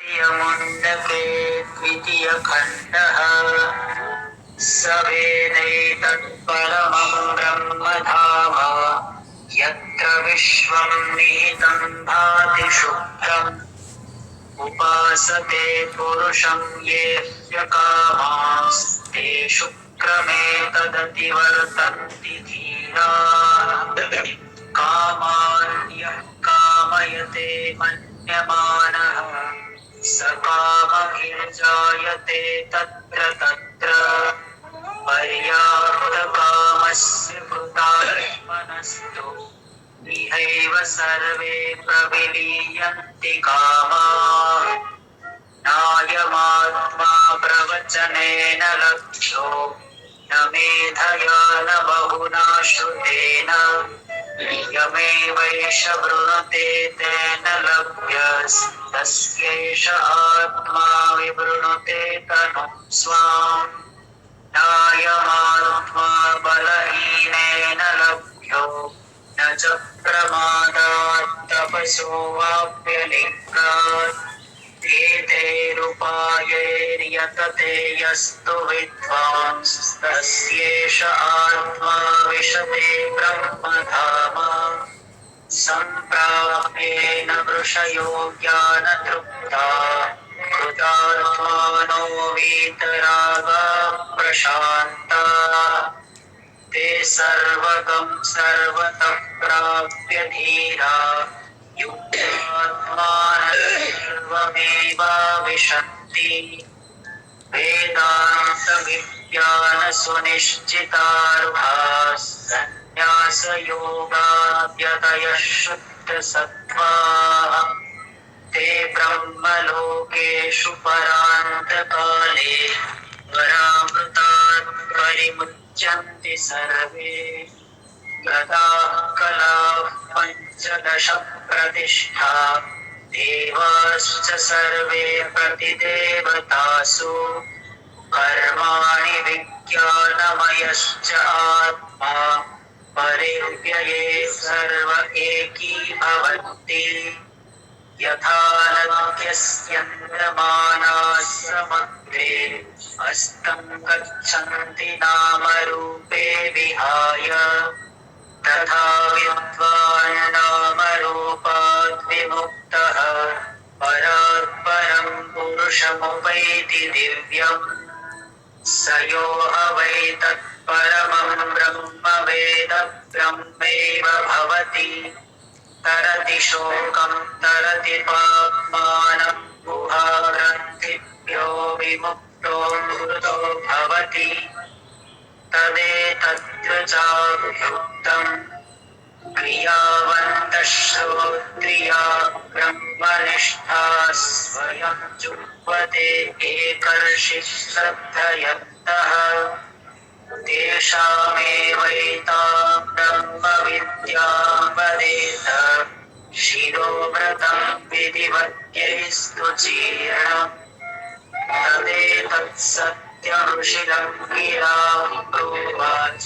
मुण्डके द्वितीयखण्डः स वेदैतत्परमं ब्रह्मधाम यत्र विश्वं निहितं भाति शुभ्रम् उपासते पुरुषं येऽस्य कामास्ते शुक्रमे तदतिवर्तन्ति धीराः कामान्यः कामयते मन्यमानः स कामभिर्जायते तत्र तत्र पर्याप्तकामस्य कृतात्मनस्तु इहैव सर्वे प्रविलीयन्ति कामाः नायमात्मा प्रवचनेन लक्ष्यो न मेधया न बहुना श्रुतेन यमेवैष वृणुते तेन लभ्यस्तस्यैष आत्मा विवृणुते तनुं स्वाम् नायमात्मा बलहीनेन लभ्यो न च प्रमादात् तपसो वाप्यलिङ्गात् एतैरुपायैर्यतते यस्तु विद्वांस्तस्यैष आत्मा विशते ब्रह्मधाम सम्प्राप्येन वृषयो ज्ञानतृप्ता कृतात्मानो वीतरागाः प्रशान्ताः ते सर्वगं सर्वतः प्राप्य धीरा युक्तात्मानः वेदान्तविज्ञानसुनिश्चितार्हाः सन्न्यासयोगाद्यतयः शुद्धसत्त्वाः ते ब्रह्मलोकेषु परान्तकाले परामृतात् परिमुच्यन्ते सर्वे गताः कलाः पञ्चदश प्रतिष्ठा देवाश्च सर्वे प्रतिदेवतासु कर्माणि विज्ञानमयश्च आत्मा परिव्यये सर्व एकीभवन्ति यथा नद्यस्यन्द्रमानाः समुद्रे अस्तं गच्छन्ति नामरूपे विहाय तथा विद्वान् नामरूपाद् विमुक्तः परात् परं पुरुषमुपैति दिव्यम् स यो वै तत्परमं ब्रह्म वेद ब्रह्मैव भवति तरति शोकं तरति पाप्मानं गुहाग्रन्थिभ्यो विमुक्तो मृतो भवति तदेतत्र चाभ्युक्तम् क्रियावन्तः श्रोत्रिया ब्रह्मनिष्ठा स्वयं जुह्वते एकर्षिः श्रद्धयन्तः तेषामेवैतां ब्रह्मविद्यां वदेत शिरोव्रतं विधिवत्यैस्तु जीर्णम् तदेतत्सत्यऋषिलं गिरा प्रोवाच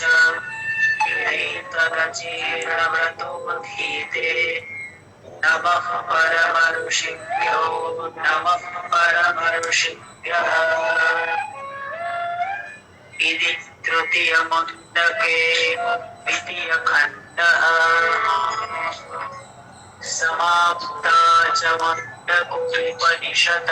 एतदजीर्णव्रतोऽधीते नमः परमऋषिभ्यो नमः परमऋषिभ्यः इति तृतीयमुण्डके द्वितीयखण्डः समाप्ता च मुण्डकोपनिषत्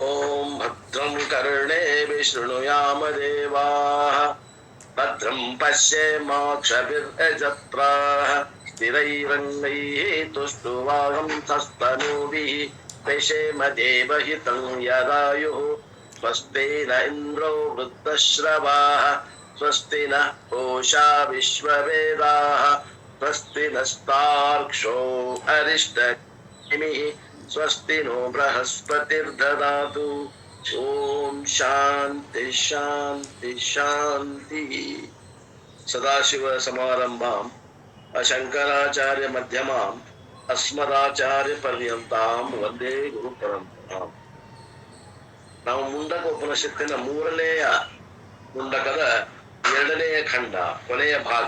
ओम भद्रं कर्णेभिः शृणुयाम देवाः भद्रं पश्येमाक्षभिर्यजत्राः स्थिरैरङ्गैः तुष्टुवागंसस्तनूभिः पेशेम देवहितं यदायुः स्वस्ति न इन्द्रो वृद्धश्रवाः स्वस्ति नः पूषा विश्ववेदाः स्वस्ति नस्तार्क्ष्यो अरिष्टनेमिः स्वस्ति नो बृहस्पतिर्ददातु ओम शांति शांति शांति। सदाशिव समारंभाम् शंकराचार्य मध्यमाम् अस्मदाचार्य पर्यंतां ವಂದೇ ಗುರು ಪರಂಪರಾಂ. ನಾವು ಮುಂಡಕ ಉಪನಿಷತ್ತಿನ ಮೂರನೆಯ ಮುಂಡಕದ ಎರಡನೆಯ ಖಂಡ ಕೊನೆಯ ಭಾಗ.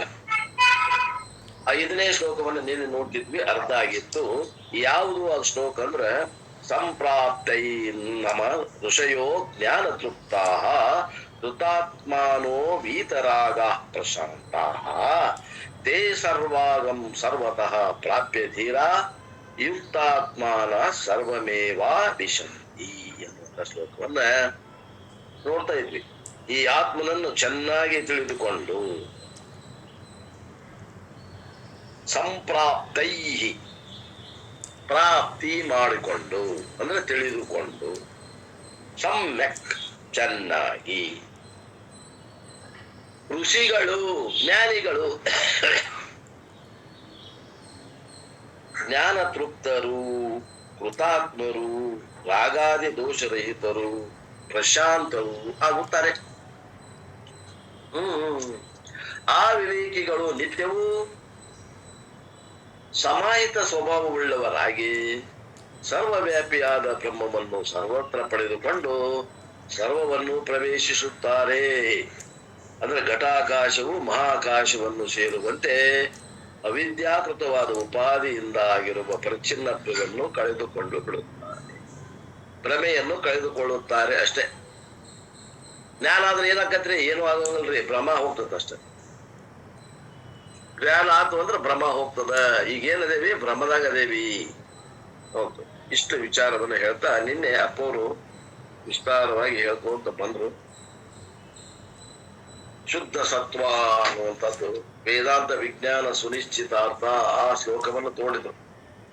5ನೇ ಶ್ಲೋಕವನ್ನು ನೀನು ನೋಡ್ತಿದ್ವಿ, ಅರ್ಥ ಆಗಿತ್ತು. ಯಾವುದು ಆ ಶ್ಲೋಕ ಅಂದ್ರೆ ಸಂಪ್ರಾಪ್ತೈ ನಮ ಋಷಯೋ ಜ್ಞಾನ ತೃಪ್ತಾ ಋತಾತ್ಮಾನೋ ವೀತರಾಗ ಪ್ರಶಾಂತಾ ತೇ ಸರ್ವಾಗಂ ಸರ್ವತಃ ಪ್ರಾಪ್ಯ ಧೀರ ಯುಕ್ತಾತ್ಮಾನ ಸರ್ವಮೇವ ವಿಶಂತಿ ಎನ್ನುವಂತ ಶ್ಲೋಕವನ್ನ ನೋಡ್ತಾ ಇದ್ವಿ. ಈ ಆತ್ಮನನ್ನು ಚೆನ್ನಾಗಿ ತಿಳಿದುಕೊಂಡು ಸಂಪ್ರಾಪ್ತೈ ಪ್ರಾಪ್ತಿ ಮಾಡಿಕೊಂಡು ಅಂದ್ರೆ ತಿಳಿದುಕೊಂಡು ಸಮ್ಯಕ್ ಚೆನ್ನಾಗಿ ಋಷಿಗಳು ಜ್ಞಾನಿಗಳು ಜ್ಞಾನ ತೃಪ್ತರು ಕೃತಾತ್ಮರು ರಾಗಾದಿ ದೋಷರಹಿತರು ಪ್ರಶಾಂತರು ಆಗುತ್ತಾರೆ. ಆ ವಿವೇಕಿಗಳು ನಿತ್ಯವೂ ಸಮಾಹಿತ ಸ್ವಭಾವವುಳ್ಳವರಾಗಿ ಸರ್ವವ್ಯಾಪಿಯಾದ ಬ್ರಹ್ಮವನ್ನು ಸರ್ವತ್ರ ಪಡೆದುಕೊಂಡು ಸರ್ವವನ್ನು ಪ್ರವೇಶಿಸುತ್ತಾರೆ. ಅಂದ್ರೆ ಘಟಾಕಾಶವು ಮಹಾಕಾಶವನ್ನು ಸೇರುವಂತೆ ಅವಿದ್ಯಾಕೃತವಾದ ಉಪಾಧಿಯಿಂದ ಆಗಿರುವ ಪರಿಚ್ಛಿನ್ನತ್ವವನ್ನು ಕಳೆದುಕೊಂಡು ಬಿಡುತ್ತಾರೆ, ಭ್ರಮೆಯನ್ನು ಕಳೆದುಕೊಳ್ಳುತ್ತಾರೆ ಅಷ್ಟೇ. ಜ್ಞಾನ ಆದ್ರೆ ಏನಾಕತ್ರಿ? ಏನು ಆಗೋಂಗಿಲ್ರಿ, ಭ್ರಮ ಹೋಗ್ತದ ಅಷ್ಟೆ. ಜ್ಞಾನ ಆತು ಅಂದ್ರೆ ಭ್ರಮ ಹೋಗ್ತದ. ಈಗೇನದೇವಿ? ಭ್ರಮದಾಗ ಅದೇವಿ. ಹೌದು. ಇಷ್ಟು ವಿಚಾರವನ್ನು ಹೇಳ್ತಾ ನಿನ್ನೆ ಅಪ್ಪವರು ವಿಸ್ತಾರವಾಗಿ ಹೇಳ್ಕೊಂತ ಬಂದ್ರು. ಶುದ್ಧ ಸತ್ವ ಅನ್ನುವಂಥದ್ದು ವೇದಾಂತ ವಿಜ್ಞಾನ ಸುನಿಶ್ಚಿತಾರ್ಥ ಆ ಶ್ಲೋಕವನ್ನು ತೋಡಿದ್ರು.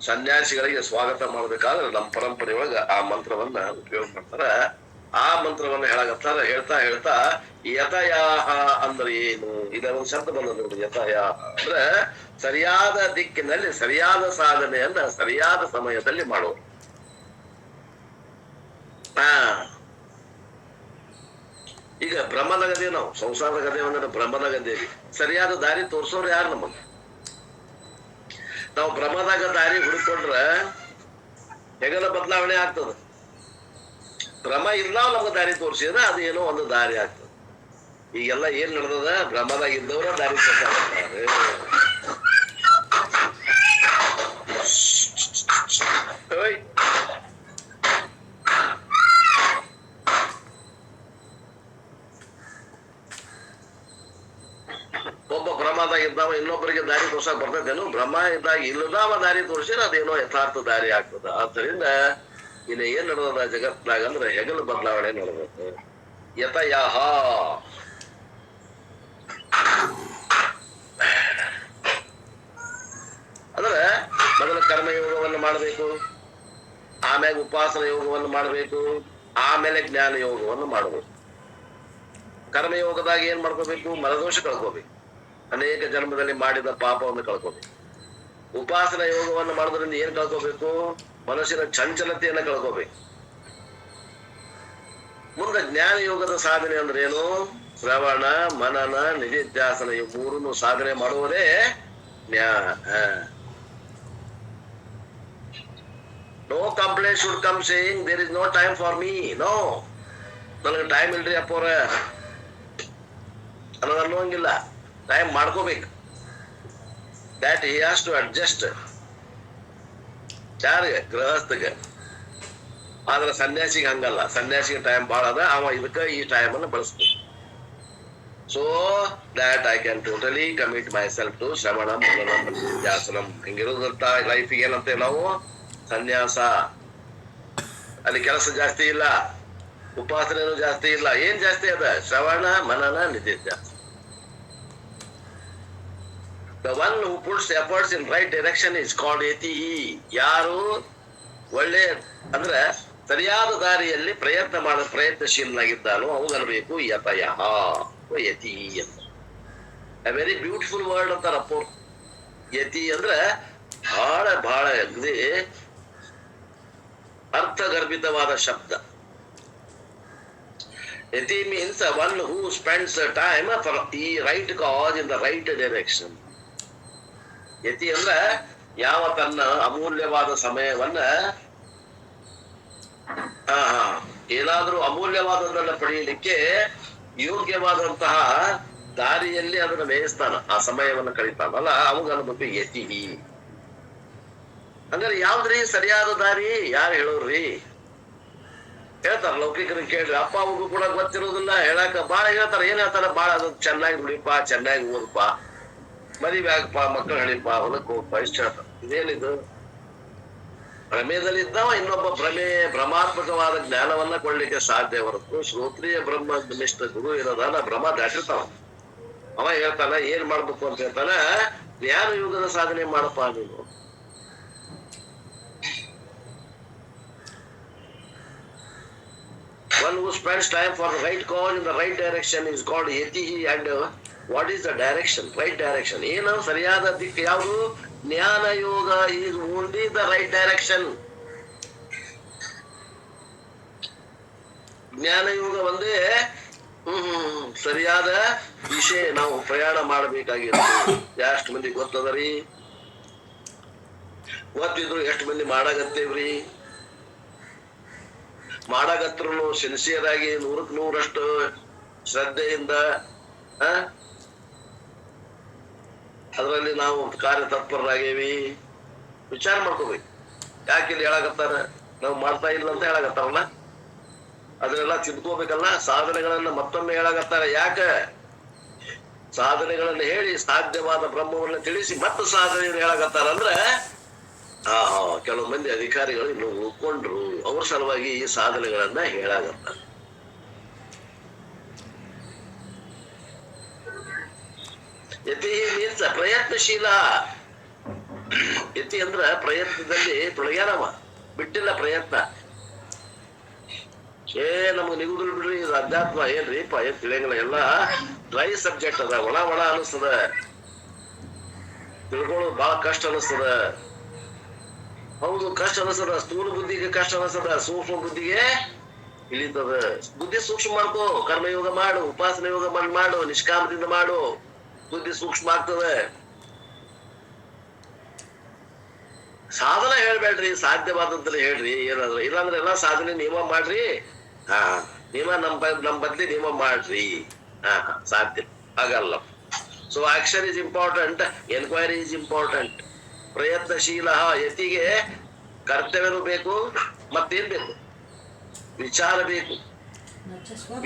ಸನ್ಯಾಸಿಗಳಿಗೆ ಸ್ವಾಗತ ಮಾಡ್ಬೇಕಾದ್ರೆ ನಮ್ಮ ಪರಂಪರೆಯೊಳಗ ಆ ಮಂತ್ರವನ್ನ ಉಪಯೋಗ ಮಾಡ್ತಾರ. ಆ ಮಂತ್ರವನ್ನ ಹೇಳ್ತಾ ಯತಯಾಹ ಅಂದ್ರೆ ಏನು? ಇದೊಂದು ಶಬ್ದ ಬಂದ ನೋಡಿ, ಯತಯಾಹ ಅಂದ್ರೆ ಸರಿಯಾದ ದಿಕ್ಕಿನಲ್ಲಿ ಸರಿಯಾದ ಸಾಧನೆಯನ್ನ ಸರಿಯಾದ ಸಮಯದಲ್ಲಿ ಮಾಡೋದು. ಈಗ ಬ್ರಹ್ಮನಗದೇವಿ, ನಾವು ಸಂಸಾರದ ಗದೆ ಅಂದ್ರೆ ಬ್ರಹ್ಮನಗದೇವಿ. ಸರಿಯಾದ ದಾರಿ ತೋರ್ಸೋರು ಯಾರು ನಮಗ? ನಾವು ಬ್ರಹ್ಮದಾಗ ದಾರಿ ಹುಡುಕೊಂಡ್ರ ಹೆಗಲ ಬದಲಾವಣೆ ಆಗ್ತದ. ಭ್ರಮ ಇಲ್ಲ ನಮ್ಗೆ ದಾರಿ ತೋರಿಸಿದ್ರೆ ಅದು ಏನೋ ಒಂದು ದಾರಿ ಆಗ್ತದೆ. ಈಗೆಲ್ಲ ಏನ್ ನಡೆದದ? ಭ್ರಮದಾಗ ಇದ್ದವರ ದಾರಿ ತೋರ್ಸಾರೆ. ಒಬ್ಬ ಭ್ರಮದಾಗ ಇದ್ದಾವ ಇನ್ನೊಬ್ಬರಿಗೆ ದಾರಿ ತೋರ್ಸಕ್ ಬರ್ತದೇನು? ಭ್ರಮ ಇದ್ದಾಗ ಇಲ್ಲದಾವ ದಾರಿ ತೋರಿಸಿದ್ರೆ ಅದೇನೋ ಯಥಾರ್ಥ ದಾರಿ ಆಗ್ತದ. ಆದ್ದರಿಂದ ಇನ್ನು ಏನ್ ನಡೆದ ಜಗತ್ನಾಗ ಅಂದ್ರೆ ಹೆಗಲು ಬದಲಾವಣೆ ನಡೆದದ. ಯತಯಾಹ ಅಂದ್ರೆ ಮೊದಲ ಕರ್ಮಯೋಗವನ್ನು ಮಾಡಬೇಕು, ಆಮೇಲೆ ಉಪಾಸನ ಯೋಗವನ್ನು ಮಾಡಬೇಕು, ಆಮೇಲೆ ಜ್ಞಾನ ಯೋಗವನ್ನು ಮಾಡಬೇಕು. ಕರ್ಮಯೋಗದಾಗ ಏನ್ ಮಾಡ್ಕೋಬೇಕು? ಮನದೋಷ ಕಳ್ಕೋಬೇಕು, ಅನೇಕ ಜನ್ಮದಲ್ಲಿ ಮಾಡಿದ ಪಾಪವನ್ನು ಕಳ್ಕೋಬೇಕು. ಉಪಾಸನ ಯೋಗವನ್ನು ಮಾಡೋದ್ರಿಂದ ಏನ್ ಕಳ್ಕೋಬೇಕು? ಮನಸ್ಸಿನ ಚಂಚಲತೆಯನ್ನ ಕಳ್ಕೋಬೇಕು. ಮುಂದೆ ಜ್ಞಾನ ಯೋಗದ ಸಾಧನೆ ಅಂದ್ರೆ ಏನು? ಶ್ರವಣ ಮನನ ನಿಧಿಧ್ಯಾಸನ ಇವು ಮೂರನ್ನು ಸಾಧನೆ ಮಾಡುವುದೇ ಜ್ಞಾನ. No complaint should come saying there is no time for me. No, ನನಗೆ ಟೈಮ್ ಇಲ್ರಿ ಅಪ್ಪವ್ರ ಅನ್ನೋದು ಅನ್ನೋಂಗಿಲ್ಲ. ಟೈಮ್ ಮಾಡ್ಕೋಬೇಕು. that he has to adjust. ಯಾರಿಗೆ? ಗೃಹಸ್ಥಗೆ. ಆದ್ರೆ ಸನ್ಯಾಸಿಗೆ ಹಂಗಲ್ಲ. ಸನ್ಯಾಸಿಗೆ ಟೈಮ್ ಭಾಳ ಅದ, ಅವ ಇದಕ್ಕೆ ಈ ಟೈಮ್ ಅನ್ನು ಬಳಸ್ಬೇಕು. So that I can totally commit myself to ಶ್ರವಣ ಮನನ ನಿಧಿಧ್ಯಾಸನಂ. ಹಿಂಗಿರೋದಂತ ಲೈಫಿಗೆ ಏನಂತೆ ನಾವು? ಸನ್ಯಾಸ. ಅಲ್ಲಿ ಕೆಲಸ ಜಾಸ್ತಿ ಇಲ್ಲ, ಉಪಾಸನೆನೂ ಜಾಸ್ತಿ ಇಲ್ಲ. ಏನ್ ಜಾಸ್ತಿ ಅದ? ಶ್ರವಣ ಮನನ ನಿಧಿಧ್ಯಾಸನ. The one who puts efforts in right direction is called ಯತಿ. ಯಾರು ಒಳ್ಳೆ ಅಂದ್ರೆ ಸರಿಯಾದ ದಾರಿಯಲ್ಲಿ ಪ್ರಯತ್ನಶೀಲನಾಗಿದ್ದಾನೋ ಅವನಬೇಕು ಯತಯಃ ಯತಿ ಅಂತ. ಎ ವೆರಿ ಬ್ಯೂಟಿಫುಲ್ ವರ್ಡ್ ಅಂತಾರಪ್ಪ. ಯತಿ ಅಂದ್ರೆ ಬಹಳ ಬಹಳ ಅಗ್ದಿ ಅರ್ಥಗರ್ಭಿತವಾದ ಶಬ್ದ. ಯತಿ means one who spends time for the right cause in the right direction. ಯತಿ ಅಂದ್ರ ಯಾವ ತನ್ನ ಅಮೂಲ್ಯವಾದ ಸಮಯವನ್ನ ಏನಾದ್ರೂ ಅಮೂಲ್ಯವಾದದನ್ನ ಪಡೆಯಲಿಕ್ಕೆ ಯೋಗ್ಯವಾದಂತಹ ದಾರಿಯಲ್ಲಿ ಅದನ್ನ ಮೇಯಿಸ್ತಾನ, ಆ ಸಮಯವನ್ನು ಕಳೀತಾನಲ್ಲ, ಅವಾಗ ಅನ್ಬೇಕು ಯತಿ. ಹಂಗಾರೆ ಯಾವ್ದ್ರಿ ಸರಿಯಾದ ದಾರಿ? ಯಾರು ಹೇಳೋರ್ರಿ? ಹೇಳ್ತಾರ ಲೌಕಿಕರಿಗೆ ಕೇಳ್ರಿ, ಅಪ್ಪ ಅವ್ರಿಗೂ ಕೂಡ ಗೊತ್ತಿರೋದಿಲ್ಲ, ಹೇಳಾಕ ಬಾಳ ಹೇಳ್ತಾರ. ಏನ್ ಹೇಳ್ತಾರ? ಬಾಳ ಅದು ಚೆನ್ನಾಗಿ ದುಡಿಪ, ಚೆನ್ನಾಗಿ ಓದಪ್ಪ, ಮದುವೆ ಆಗಪ್ಪ, ಮಕ್ಕಳು ಹೇಳಿಪ್ಪ, ಹೊಲಕ್ ಹೋಗಪ್ಪ, ಇಷ್ಟ ಹೇಳ್ತಾರ. ಇದೇನಿದು? ಭ್ರಮೆದಲ್ಲಿದ್ದಾವ ಇನ್ನೊಬ್ಬ ಭ್ರಮಾತ್ಮಕವಾದ ಜ್ಞಾನವನ್ನ ಕೊಡ್ಲಿಕ್ಕೆ ಸಾಧ್ಯ ಹೊರತು ಶ್ರೋತ್ರಿಯ ಬ್ರಹ್ಮನಿಷ್ಠ ಗುರು ಇರೋದನ್ನ ಭ್ರಮ ದಾಟಿರ್ತಾವ. ಅವ ಹೇಳ್ತಾನ ಏನ್ ಮಾಡ್ಬೇಕು ಅಂತ ಹೇಳ್ತಾನ, ಜ್ಞಾನ ಯುಗದ ಸಾಧನೆ ಮಾಡಪ್ಪ ನೀನು. One who spends time for the right cause in the right direction is called yatihi. And what is the direction? Right direction. ಏನು ಸರಿಯಾದ ದಿಕ್ಕು ಯಾವುದು? ಜ್ಞಾನ ಯೋಗ is only the right direction. ಜ್ಞಾನ ಯೋಗ ಒಂದೇ ಸರಿಯಾದ ವಿಷಯ ನಾವು ಪ್ರಯಾಣ ಮಾಡಬೇಕಾಗಿರೋದು. ಎಷ್ಟು ಮಂದಿ ಗೊತ್ತದರಿ? ಗೊತ್ತಿದ್ರು ಎಷ್ಟು ಮಂದಿ ಮಾಡಾಗತ್ತೇವ್ರಿ? ಮಾಡಾಗತ್ರು ಸಿನ್ಸಿಯರ್ ಆಗಿ 100ಕ್ಕೆ 100ರಷ್ಟು ಶ್ರದ್ಧೆಯಿಂದ ಅದರಲ್ಲಿ ನಾವು ಕಾರ್ಯತತ್ಪರರಾಗೇವಿ. ವಿಚಾರ ಮಾಡ್ಕೋಬೇಕು. ಯಾಕೆ ಇಲ್ಲಿ ಹೇಳಾಕತ್ತಾರ? ನಾವು ಮಾಡ್ತಾ ಇಲ್ಲ ಅಂತ ಹೇಳಾಕತ್ತಾರಲ್ಲ, ಅದನ್ನೆಲ್ಲ ತಿದ್ಕೋಬೇಕಲ್ಲ. ಸಾಧನೆಗಳನ್ನ ಮತ್ತೊಮ್ಮೆ ಹೇಳಾಕತ್ತಾರ. ಯಾಕ? ಸಾಧನೆಗಳನ್ನ ಹೇಳಿ ಸಾಧ್ಯವಾದ ಬ್ರಹ್ಮವನ್ನ ತಿಳಿಸಿ ಮತ್ತೆ ಸಾಧನೆಯನ್ನು ಹೇಳಾಕತ್ತಾರ ಅಂದ್ರೆ ಕೆಲವು ಮಂದಿ ಅಧಿಕಾರಿಗಳು ಇನ್ನು ಉಳ್ಕೊಂಡ್ರು, ಅವ್ರ ಸಲುವಾಗಿ ಈ ಸಾಧನೆಗಳನ್ನ ಹೇಳಾಕತ್ತಾರ. ಯತಿ ಮೀನ್ಸ್ ಪ್ರಯತ್ನಶೀಲ. ಯತಿ ಅಂದ್ರ ಪ್ರಯತ್ನದಲ್ಲಿ ತೊಳಗ್ಯಾನವ, ಬಿಟ್ಟಿಲ್ಲ ಪ್ರಯತ್ನ. ನಮ್ಗೆ ನಿಗುದಿಲ್ ಬಿಡ್ರಿ, ಇದು ಅಧ್ಯಾತ್ಮ ಏನ್ರಿ ಏನ್ ತಿಳಿಯಂಗಿಲ್ಲ, ಎಲ್ಲ ಡ್ರೈ ಸಬ್ಜೆಕ್ಟ್ ಅದ, ಒಣ ಒಣ ಅನಿಸ್ತದ, ತಿಳ್ಕೊಳ್ಳೋದು ಬಹಳ ಕಷ್ಟ ಅನಿಸ್ತದ. ಹೌದು, ಕಷ್ಟ ಅನಿಸ್ತದ. ಸ್ಥೂಲ ಬುದ್ಧಿಗೆ ಕಷ್ಟ ಅನಿಸ್ತದ, ಸೂಕ್ಷ್ಮ ಬುದ್ಧಿಗೆ ಇಳಿತದ. ಬುದ್ಧಿ ಸೂಕ್ಷ್ಮ ಮಾಡ್ಕೋ, ಕರ್ಮಯೋಗ ಮಾಡು, ಉಪಾಸನ ಯೋಗ ಮಾಡು, ನಿಷ್ಕಾಮದಿಂದ ಮಾಡು, ಬುದ್ಧಿ ಸೂಕ್ಷ್ಮ ಆಗ್ತದೆ. ಸಾಧನ ಹೇಳ್ಬೇಡ್ರಿ, ಸಾಧ್ಯವಾದಂತಲೇ ಹೇಳ್ರಿ. ಏನಾದ್ರು ಇಲ್ಲಾಂದ್ರೆ ಎಲ್ಲಾ ಸಾಧನೆ ನೀವ ಮಾಡ್ರಿ. ನೀವ ನಮ್ ಬದ್ಲಿ ನೀವ ಮಾಡ್ರಿ. ಸಾಧ್ಯ ಆಗಲ್ಲ. So action is important, enquiry is important. ಪ್ರಯತ್ನಶೀಲ ಯತಿಗೆ ಕರ್ತವ್ಯನೂ ಬೇಕು, ಮತ್ತೇನ್ ಬೇಕು? ವಿಚಾರ ಬೇಕು.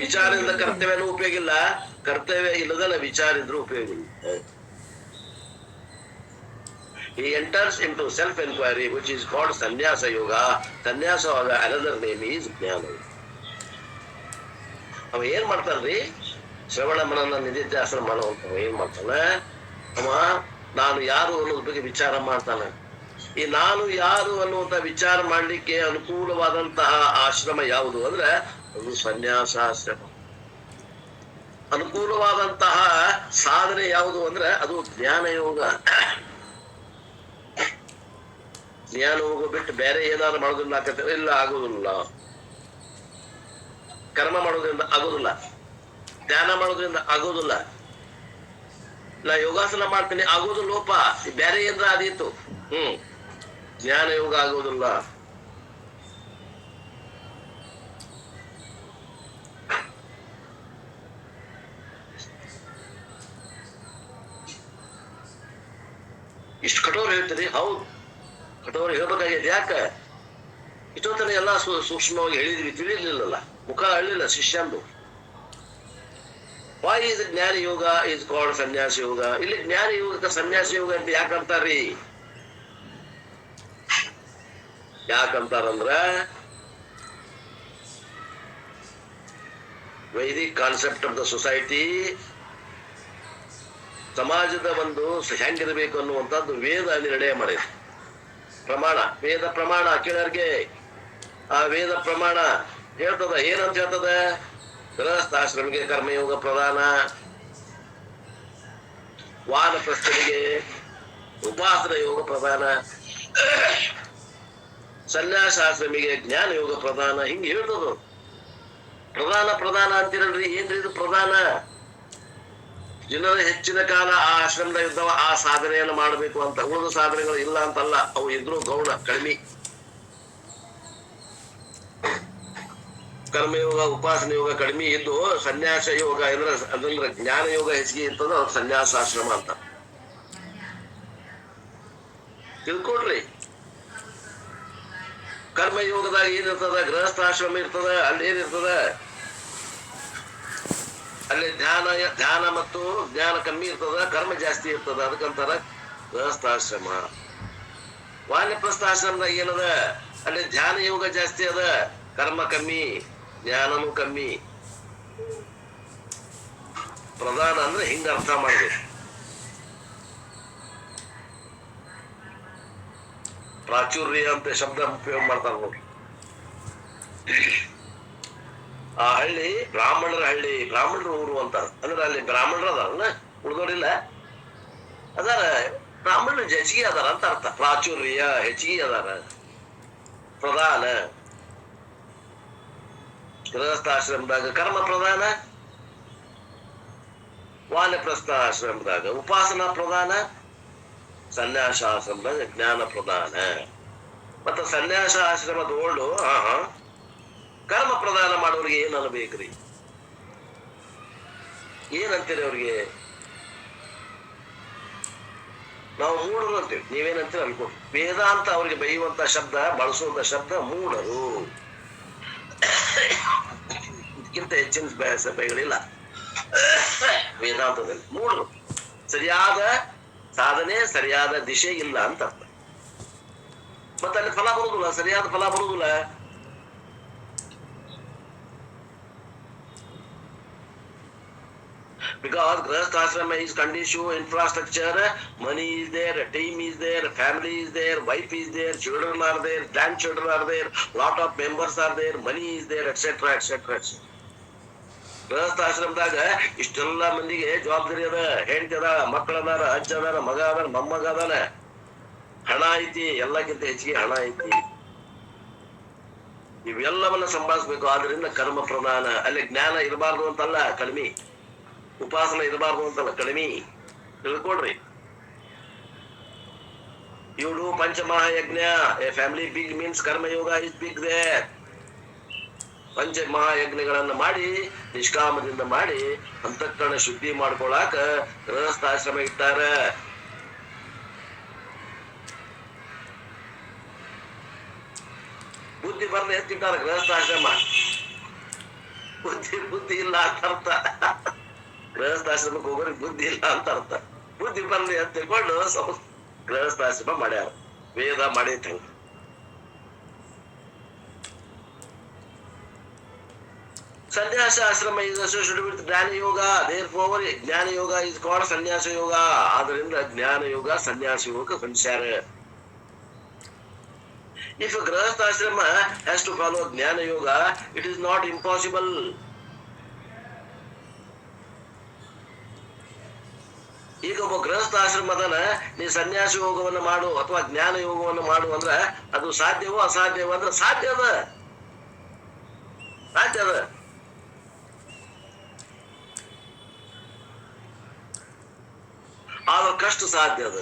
ವಿಚಾರದಿಂದ ಕರ್ತವ್ಯನೂ ಉಪಯೋಗ ಇಲ್ಲ, ಕರ್ತವ್ಯ ಇಲ್ಲದಲ್ಲ ವಿಚಾರ ಇದ್ರೂ ಉಪಯೋಗ ಇಲ್ಲ. He enters into self-inquiry, which is called Sannyasa Yoga. Sannyasa Yoga, another name is Jnana. ಅವ ಏನ್ ಮಾಡ್ತಾನ್ರಿ? ಶ್ರವಣ ಮನನ ನಿಧಿಧ್ಯಾಸನ ಮಾಡುವಂತ ಏನ್ ಮಾಡ್ತಾನ? ಅವ ನಾನು ಯಾರು ಅನ್ನೋದ್ರ ಬಗ್ಗೆ ವಿಚಾರ ಮಾಡ್ತಾನೆ. ಈ ನಾನು ಯಾರು ಅನ್ನುವಂತ ವಿಚಾರ ಮಾಡ್ಲಿಕ್ಕೆ ಅನುಕೂಲವಾದಂತಹ ಆಶ್ರಮ ಯಾವುದು ಅಂದ್ರೆ ಅದು ಸನ್ಯಾಸಾಶ್ರಮ. ಅನುಕೂಲವಾದಂತಹ ಸಾಧನೆ ಯಾವುದು ಅಂದ್ರೆ ಅದು ಜ್ಞಾನ ಯೋಗ. ಜ್ಞಾನ ಯೋಗ ಬಿಟ್ಟು ಬೇರೆ ಏನಾದ್ರು ಮಾಡೋದಿಲ್ಲ ಹಾಕತ್ತೇವೆ, ಇಲ್ಲ ಆಗೋದಿಲ್ಲ. ಕರ್ಮ ಮಾಡೋದ್ರಿಂದ ಆಗೋದಿಲ್ಲ, ಧ್ಯಾನ ಮಾಡೋದ್ರಿಂದ ಆಗೋದಿಲ್ಲ. ನಾ ಯೋಗಾಸನ ಮಾಡ್ತೀನಿ ಆಗೋದಿಲ್ಲೋಪ, ಬೇರೆ ಏನ್ರ ಆದೀತು. ಜ್ಞಾನ ಯೋಗ ಆಗೋದಿಲ್ಲ. ಇಷ್ಟು ಕಠೋರ ಹೇಳ್ತೀರಿ? ಹೌದು, ಕಠೋರ ಹೇಳ್ಬೇಕಾಗೈತಿ. ಯಾಕ? ಇಷ್ಟೊತ್ತನ ಎಲ್ಲಾ ಸೂಕ್ಷ್ಮವಾಗಿ ಹೇಳಿದ್ವಿ, ತಿಳಿರ್ಲಿಲ್ಲಲ್ಲ, ಮುಖ ಅಳ್ಳಿಲ್ಲ ಶಿಷ್ಯಂದು. ವೈ ಇಸ್ ಜ್ಞಾನ ಯೋಗ ಇಸ್ ಕಾಲ್ಡ್ ಸನ್ಯಾಸ ಯೋಗ? ಇಲ್ಲಿ ಜ್ಞಾನ ಯೋಗಕ್ಕೆ ಸನ್ಯಾಸ ಯೋಗ ಅಂತ ಯಾಕಂತಾರ್ರಿ? ಯಾಕಂತಾರಂದ್ರ Vedic concept of the society, ಸಮಾಜದ ಒಂದು ಹೆಂಗಿರ್ಬೇಕು ಅನ್ನುವಂಥದ್ದು ವೇದ ನಿರ್ಣಯ ಮಾಡಿದೆ. ಪ್ರಮಾಣ, ವೇದ ಪ್ರಮಾಣ ಕೇಳರ್ಗೆ. ಆ ವೇದ ಪ್ರಮಾಣ ಹೇಳ್ತದ, ಏನಂತ ಹೇಳ್ತದ? ಗೃಹಸ್ಥಾಶ್ರಮಿಗೆ ಕರ್ಮಯೋಗ ಪ್ರಧಾನ, ವಾನಪ್ರಸ್ಥನಿಗೆ ಉಪಾಸನ ಯೋಗ ಪ್ರಧಾನ, ಸನ್ಯಾಸಾಶ್ರಮಿಗೆ ಜ್ಞಾನ ಯೋಗ ಪ್ರಧಾನ. ಹಿಂಗೆ ಹೇಳ್ತದ. ಪ್ರಧಾನ ಅಂತಿರಲ್ರಿ, ಏನ್ರಿ ಇದು ಪ್ರಧಾನ? ಜನರ ಹೆಚ್ಚಿನ ಕಾಲ ಆ ಆಶ್ರಮದ ಇದ್ದವ ಆ ಸಾಧನೆಯನ್ನು ಮಾಡಬೇಕು ಅಂತ. ಉಳಿದ ಸಾಧನೆಗಳು ಇಲ್ಲ ಅಂತಲ್ಲ, ಅವು ಇದ್ರೂ ಗೌಣ ಕಡಿಮೆ. ಕರ್ಮಯೋಗ ಉಪಾಸನ ಯೋಗ ಕಡಿಮೆ ಇದ್ದು ಸನ್ಯಾಸ ಯೋಗ ಅಂದ್ರೆ ಜ್ಞಾನ ಯೋಗ ಹೆಚ್ಚಿಗೆ ಇರ್ತದ ಅವ್ರ ಸನ್ಯಾಸಾಶ್ರಮ ಅಂತ ತಿಳ್ಕೊಡ್ರಿ. ಕರ್ಮಯೋಗದಾಗ ಏನಿರ್ತದ, ಗೃಹಸ್ಥಾಶ್ರಮ ಇರ್ತದ, ಅಲ್ಲಿ ಏನಿರ್ತದ, ಅಲ್ಲಿ ಧ್ಯಾನ ಮತ್ತು ಜ್ಞಾನ ಕಮ್ಮಿ ಇರ್ತದ, ಕರ್ಮ ಜಾಸ್ತಿ ಇರ್ತದ. ಅದಕ್ಕಂತಾರ ಗೃಹಸ್ಥಾಶ್ರಮ. ವಾನಪ್ರಸ್ಥಾಶ್ರಮದಾಗ ಏನದ, ಅಲ್ಲಿ ಧ್ಯಾನ ಯೋಗ ಜಾಸ್ತಿ ಅದ, ಕರ್ಮ ಕಮ್ಮಿ, ಜ್ಞಾನನೂ ಕಮ್ಮಿ. ಪ್ರಧಾನ ಅಂದ್ರೆ ಹಿಂಗ ಅರ್ಥ ಮಾಡ್ಬೇಕು. ಪ್ರಾಚುರ್ಯ ಅಂತ ಶಬ್ದ ಉಪಯೋಗ ಮಾಡ್ತಾರ ನೋಡ್ರಿ. ಆ ಹಳ್ಳಿ ಬ್ರಾಹ್ಮಣರ ಊರು ಅಂತಾರ. ಅಂದ್ರೆ ಅಲ್ಲಿ ಬ್ರಾಹ್ಮಣರು ಅದಾರಲ್ಲ, ಉಳ್ದೋರಿಲ್ಲ, ಅದಾರ. ಬ್ರಾಹ್ಮಣರು ಹೆಚ್ಚಿಗೆ ಅದಾರ ಅಂತ ಅರ್ಥ. ಪ್ರಾಚುರ್ಯ ಹೆಚ್ಚಿಗೆ ಅದಾರ. ಪ್ರಧಾನ ಗೃಹಸ್ಥಾಶ್ರಮದಾಗ ಕರ್ಮ ಪ್ರಧಾನ, ವಾನಪ್ರಸ್ಥಾಶ್ರಮದಾಗ ಉಪಾಸನಾ ಪ್ರಧಾನ, ಸನ್ಯಾಸಾಶ್ರಮದಾಗ ಜ್ಞಾನ ಪ್ರಧಾನ. ಮತ್ತ ಸನ್ಯಾಸ ಆಶ್ರಮದ ಓಲ್ಡು ಕರ್ಮ ಪ್ರದಾನ ಮಾಡೋರಿಗೆ ಏನ್ ಅನ್ಬೇಕ್ರಿ? ಏನಂತೀರಿ ಅವ್ರಿಗೆ? ನಾವು ಮೂಢರು ಅಂತೀವಿ, ನೀವೇನಂತೀರಿ ಅನ್ಕೊಡ್ರಿ. ವೇದಾಂತ ಅವ್ರಿಗೆ ಬೈಯುವಂತ ಶಬ್ದ, ಬಳಸುವಂತ ಶಬ್ದ ಮೂಢರು. ಇದಕ್ಕಿಂತ ಹೆಚ್ಚಿನ ಬೈಗಳಿಲ್ಲ ವೇದಾಂತದಲ್ಲಿ. ಮೂಢರು, ಸರಿಯಾದ ಸಾಧನೆ, ಸರಿಯಾದ ದಿಶೆ ಇಲ್ಲ ಅಂತ ಅರ್ಥ. ಮತ್ತೆ ಅಲ್ಲಿ ಫಲ ಬರುದಿಲ್ಲ, ಸರಿಯಾದ ಫಲ ಬರುದಿಲ್ಲ. Because Grihasthashrama is conducive infrastructure, money is there, team is there, family is there, wife is there, children are there, grandchildren are there, lot of members are there, money is there, etc. etc. ಗೃಹಸ್ಥಾಶ್ರಮದಾಗ ಇಷ್ಟೆಲ್ಲಾ ಮಂದಿಗೆ ಜವಾಬ್ದಾರಿ ಅದ, ಹೆಂಡತಿ ಅದ, ಮಕ್ಕಳದಾರ, ಅಜ್ಜ ಅದಾರ, ಮಗ ಅದಾರ, ಮೊಮ್ಮಗ ಅದಾನ, ಹಣ ಐತಿ, ಎಲ್ಲಕ್ಕಿಂತ ಹೆಚ್ಚಿಗೆ ಹಣ ಐತಿ. ಇವೆಲ್ಲವನ್ನ ಸಂಭಾಳಿಸ್ಬೇಕು. ಆದ್ರಿಂದ ಕರ್ಮ ಪ್ರಧಾನ. ಅಲ್ಲಿ ಜ್ಞಾನ ಇರಬಾರ್ದು ಅಂತಲ್ಲ, ಕಡಿಮೆ. ಉಪಾಸನ ಇರಬಾರ್ದು ಅಂತಲ್ಲ, ಕಡಿಮೆ. ತಿಳ್ಕೊಡ್ರಿ. ಇವ್ರು ಪಂಚಮಹಾಯಜ್ಞ. A family big means karmayoga is big there. ಪಂಚಮಹಾಯಜ್ಞಗಳನ್ನ ಮಾಡಿ, ನಿಷ್ಕಾಮದಿಂದ ಮಾಡಿ, ಅಂತಃಕರಣ ಶುದ್ಧಿ ಮಾಡ್ಕೊಳಾಕ ಗೃಹಸ್ಥಾಶ್ರಮ ಇಟ್ಟಾರ. ಬುದ್ಧಿ ಬರ್ದೆ ಎತ್ತಿಟ್ಟಾರ ಗೃಹಸ್ಥಾಶ್ರಮ. ಬುದ್ಧಿ ಇಲ್ಲ ಅಂತ ಅರ್ಥ. ಗೃಹಸ್ಥಾಶ್ರಮಕ್ಕೆ ಹೋಗೋರಿಗೆ ಬುದ್ಧಿ ಇಲ್ಲ ಅಂತ ಅರ್ಥ. ಬುದ್ಧಿ ಬರ್ಲಿ ಅಂತ ತಿಳ್ಕೊಂಡು ಗೃಹಸ್ಥಾಶ್ರಮ ಮಾಡ್ಯಾರ. ವೇದ ಮಾಡೈತೆ. ಸನ್ಯಾಸ ಆಶ್ರಮ is associated with ಜ್ಞಾನ ಯೋಗ. therefore ಜ್ಞಾನ ಯೋಗ is called ಸನ್ಯಾಸ ಯೋಗ. ಆದ್ರಿಂದ ಜ್ಞಾನ ಯೋಗ ಸನ್ಯಾಸ ಯೋಗ ಹೊಂದ್ಸ್ಯಾರ. If a grihasthashrama has to follow ಜ್ಞಾನ ಯೋಗ, it is not impossible. ಈಗ ಒಬ್ಬ ಗೃಹಸ್ಥಾಶ್ರಮದನ ನೀ ಸನ್ಯಾಸ ಯೋಗವನ್ನು ಮಾಡು ಅಥವಾ ಜ್ಞಾನ ಯೋಗವನ್ನು ಮಾಡು ಅಂದ್ರ ಅದು ಸಾಧ್ಯವೋ ಅಸಾಧ್ಯವೋ ಅಂದ್ರೆ ಸಾಧ್ಯ ಅದ. ಆದ್ರ ಕಷ್ಟ ಸಾಧ್ಯ ಅದ.